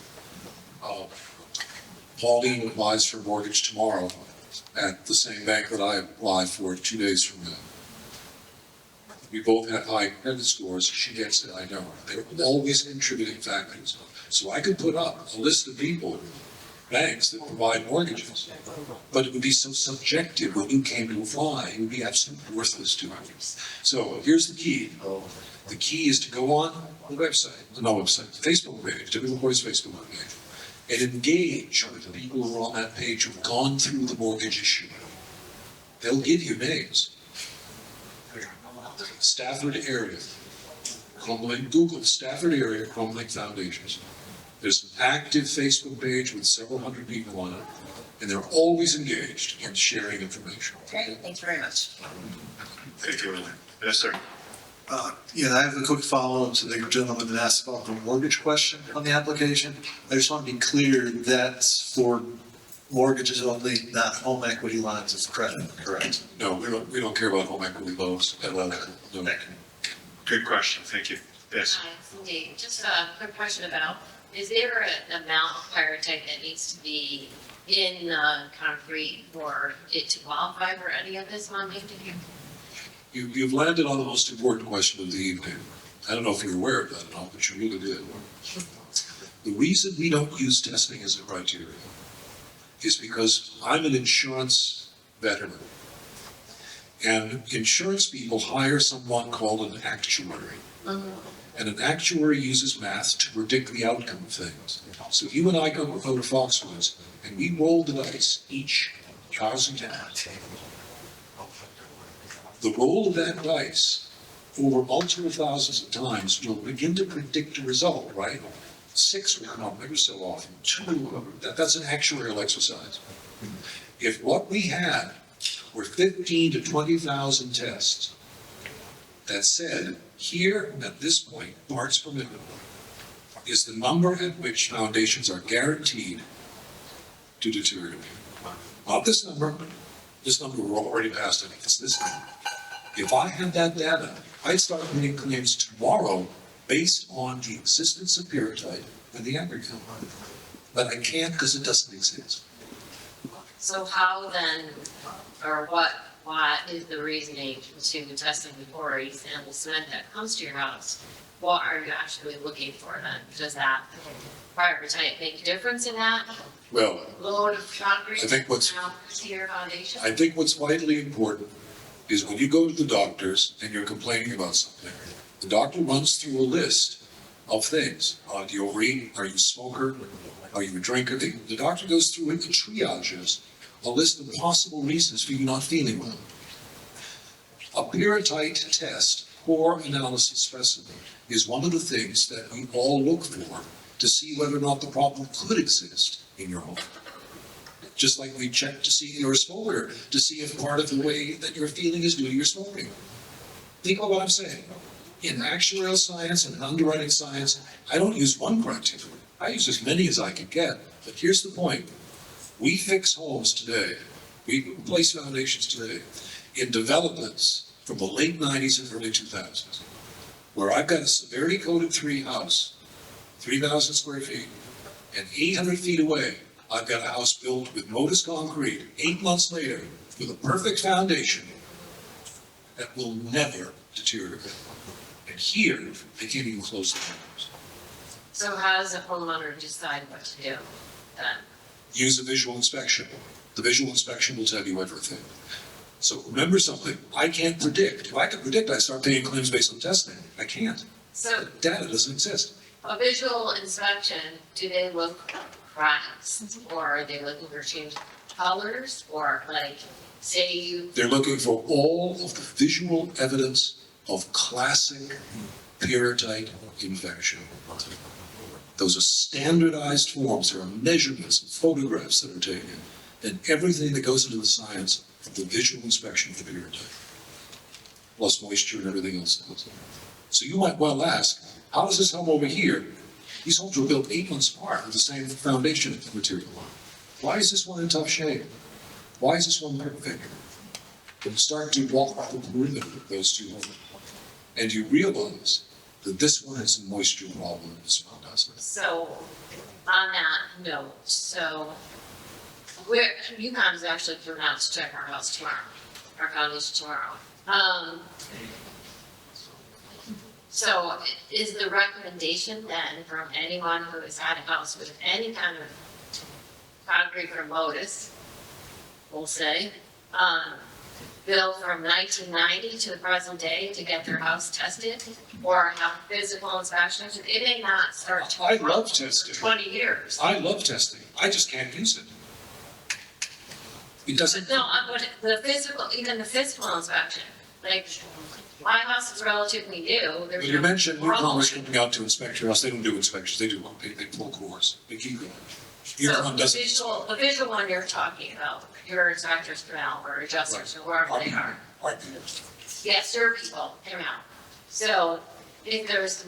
Pauline applies for a mortgage tomorrow at the same bank that I apply for 2 days from now. We both have high credit scores. She gets it, I don't. They're always contributing factors. So I could put up a list of people, banks that provide mortgages, but it would be so subjective when you came to apply. It would be absolutely worthless to me. So here's the key. The key is to go on the website, the Facebook page, Typical Boys Facebook page, and engage with the people who are on that page who've gone through the mortgage issue. They'll give you names. Stafford area, Crumbling, Google Stafford area Crumbling Foundations. There's an active Facebook page with several hundred people on it, and they're always engaged in sharing information. Great, thanks very much. Thank you. Yes, sir. Yeah, I have a quick follow-up to the gentleman that asked about the mortgage question on the application. I just want to be clear, that's for mortgages only, not home equity lines of credit, correct? No, we don't care about home equity loans at all. No. Good question. Thank you. Yes. Cindy, just a quick question about, is there an amount of pyrite that needs to be in concrete for it to qualify for any of this funding? You've landed on the most important question of the evening. I don't know if you're aware of that or not, but you really did. The reason we don't use testing as a criteria is because I'm an insurance veteran. And insurance people hire someone called an actuary. And an actuary uses math to predict the outcome of things. So you and I go to Foxwoods, and we roll the dice each 1,000 times. The roll of that dice over multiple thousands of times will begin to predict a result, right? 6 will come up every so often, 2, that's an actuarial exercise. If what we had were 15 to 20,000 tests that said, here at this point, parts per million is the number at which foundations are guaranteed to deteriorate. Not this number we're already past it, it's this number. If I had that data, I'd start making claims tomorrow based on the existence of pyrrhotite in the aggregate. But I can't because it doesn't exist. So how then, or what is the reasoning to testing before you sample cement that comes to your house? What are you actually looking for then? Does that pyrrhotite make a difference in that? Well, Load of concrete I think what's- to your foundation? I think what's vitally important is when you go to the doctors and you're complaining about something, the doctor runs through a list of things. Do you overeat? Are you a smoker? Are you a drinker? The doctor goes through and triages a list of possible reasons for you not feeling well. A pyrrhotite test, core analysis specimen, is one of the things that we all look for to see whether or not the problem could exist in your home. Just like we check to see if you're a smoker, to see if part of the way that you're feeling is due to your smoking. Think about what I'm saying. In actuarial science and underwriting science, I don't use one criteria. I use as many as I can get. But here's the point. We fix homes today. We replace foundations today in developments from the late 90s and early 2000s, where I've got a severity coded 3 house, 3,000 square feet, and 800 feet away, I've got a house built with Modus concrete 8 months later with a perfect foundation that will never deteriorate. And here, they can't even close the windows. So how does a homeowner decide what to do then? Use a visual inspection. The visual inspection will tell you everything. So remember something, I can't predict. If I could predict, I'd start paying claims based on testing. I can't. So Data doesn't exist. a visual inspection, do they look cracks or are they looking for changed colors or like say you? They're looking for all of the visual evidence of classic pyrrhotite infection. Those are standardized forms. There are measurements and photographs that are taken, and everything that goes into the science of the visual inspection of the periodite, plus moisture and everything else. So you might well ask, how does this home over here? These homes were built 8 months apart with the same foundation material. Why is this one in tough shape? Why is this one perfect? And start to walk the perimeter of those two homes, and you realize that this one has a moisture problem and this one doesn't. So, on that note, so, UConn is actually coming out to check our house tomorrow, our foundation tomorrow. So is the recommendation then from anyone who has had a house with any kind of concrete or modus, we'll say, built from 1990 to the present day to get their house tested or have physical inspections? It may not start to I love testing. 20 years. I love testing. I just can't use it. It doesn't. But no, but the physical, even the physical inspection, like, my house is relatively new. There's When you no mentioned newcomers problem. coming out to inspect your house, they don't do inspections, they pull cores, they keep going. So UConn the doesn't. visual one you're talking about, your inspectors come out or adjusters or wherever they are. Yes, your people come out. So if there's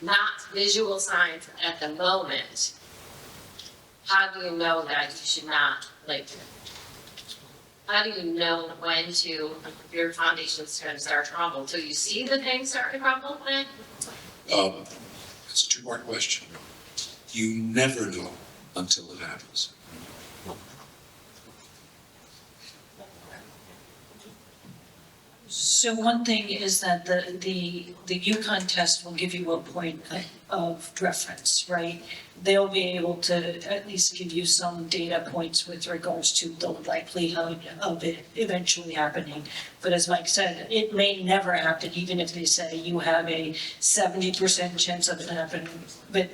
not visual signs at the moment, how do you know that you should not, like, how do you know when to, your foundation's gonna start to crumble? Till you see the thing start to crumble then? It's a two-part question. You never know until it happens. So one thing is that the Yukon test will give you a point of reference, right? They'll be able to at least give you some data points with regards to the likelihood of it eventually happening. But as Mike said, it may never happen, even if they say you have a 70% chance of it happening. But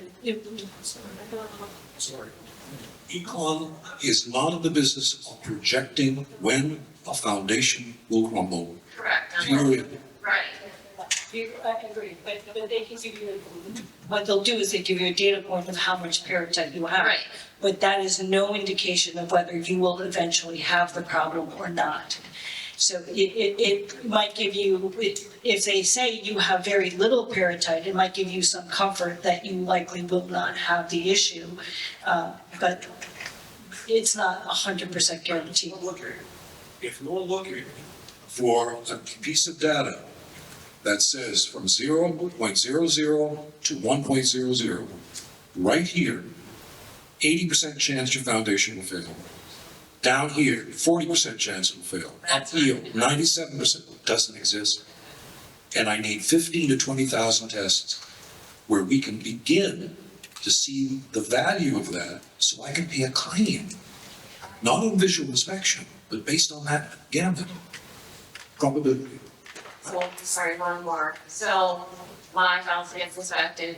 UConn is not in the business of projecting when a foundation will crumble. Correct. Period. Right. I agree, but they can give you, what they'll do is they give you a data point of how much peritite you have. Right. But that is no indication of whether you will eventually have the problem or not. So it might give you, if they say you have very little peritite, it might give you some comfort that you likely will not have the issue. But it's not 100% guaranteed. If you're looking for a piece of data that says from 0.00 to 1.00, right here, 80% chance your foundation will fail. Down here, 40% chance it will fail. Up here, 97% doesn't exist. And I need 15 to 20,000 tests where we can begin to see the value of that so I can pay a claim. Not on visual inspection, but based on that gamut. Probability. So, sorry, one more. So, my house gets inspected,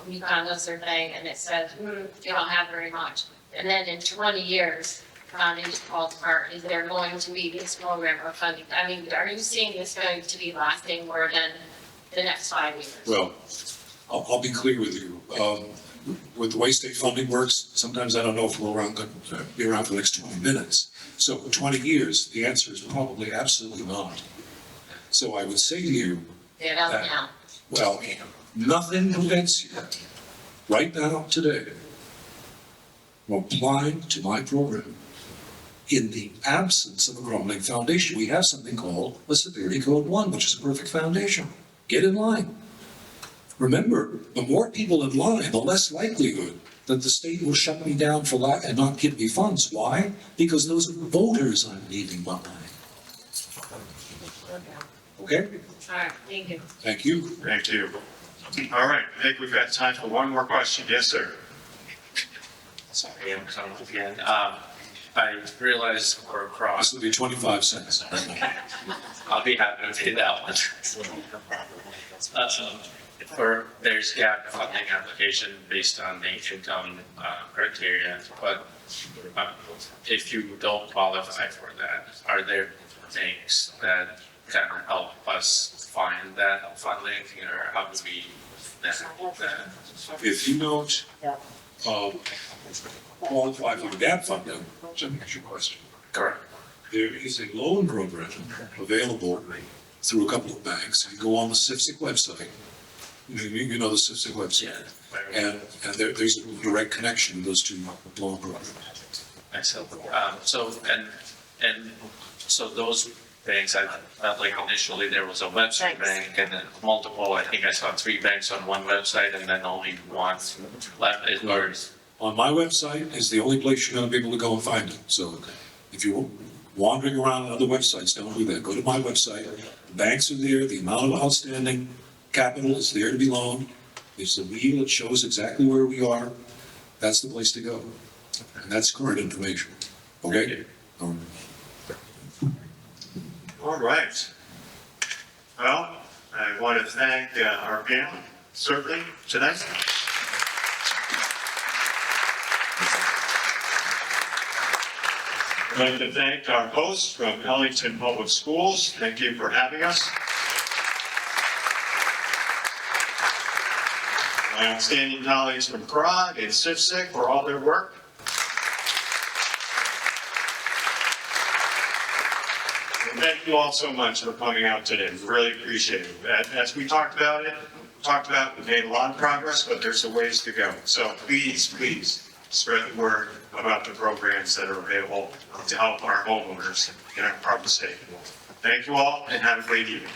UConn does their thing, and it says, you don't have very much. And then in 20 years, foundation falls apart. Is there going to be this program of funding? I mean, are you seeing this going to be lasting more than the next 5 years? Well, I'll be clear with you. With the way state funding works, sometimes I don't know if we'll be around for the next 20 minutes. So for 20 years, the answer is probably absolutely not. So I would say to you, Get out now. well, nothing prevents you right now, today, from applying to my program. In the absence of a crumbling foundation, we have something called a Severity Code 1, which is a perfect foundation. Get in line. Remember, the more people in line, the less likelihood that the state will shut me down for lack and not give me funds. Why? Because those are voters I'm leaving behind. Okay? All right, thank you. Thank you. Thank you. All right, I think we've got time for one more question. Yes, sir. Sorry, I'm coming up again. I realize we're across. This will be 25 cents. I'll be happy to pay that one. There's gap funding application based on the income criteria, but if you don't qualify for that, are there things that can help us find that funding, or how do we If you don't, qualify for gap funding, which I think is your question. Correct. There is a loan program available through a couple of banks. You go on the CIFSIC website. You know the CIFSIC website. And there's a direct connection to those two loan programs. Excellent. So those banks, like initially there was a website bank and then multiple, I think I saw 3 banks on one website and then only one left is yours. On my website is the only place you're gonna be able to go and find it. So if you're wandering around on other websites, don't do that. Go to my website. The banks are there, the amount of outstanding capital is there to be loaned. There's a wheel that shows exactly where we are. That's the place to go. And that's current information. Okay? All right. Well, I want to thank our panel, certainly, tonight. I'd like to thank our hosts from Ellington Public Schools. Thank you for having us. My outstanding colleagues from CROG and CIFSIC for all their work. And thank you all so much for coming out today. We really appreciate it. As we talked about, we made a lot of progress, but there's a ways to go. So please spread the word about the programs that are available to help our homeowners in our proper state. Thank you all and have a great evening.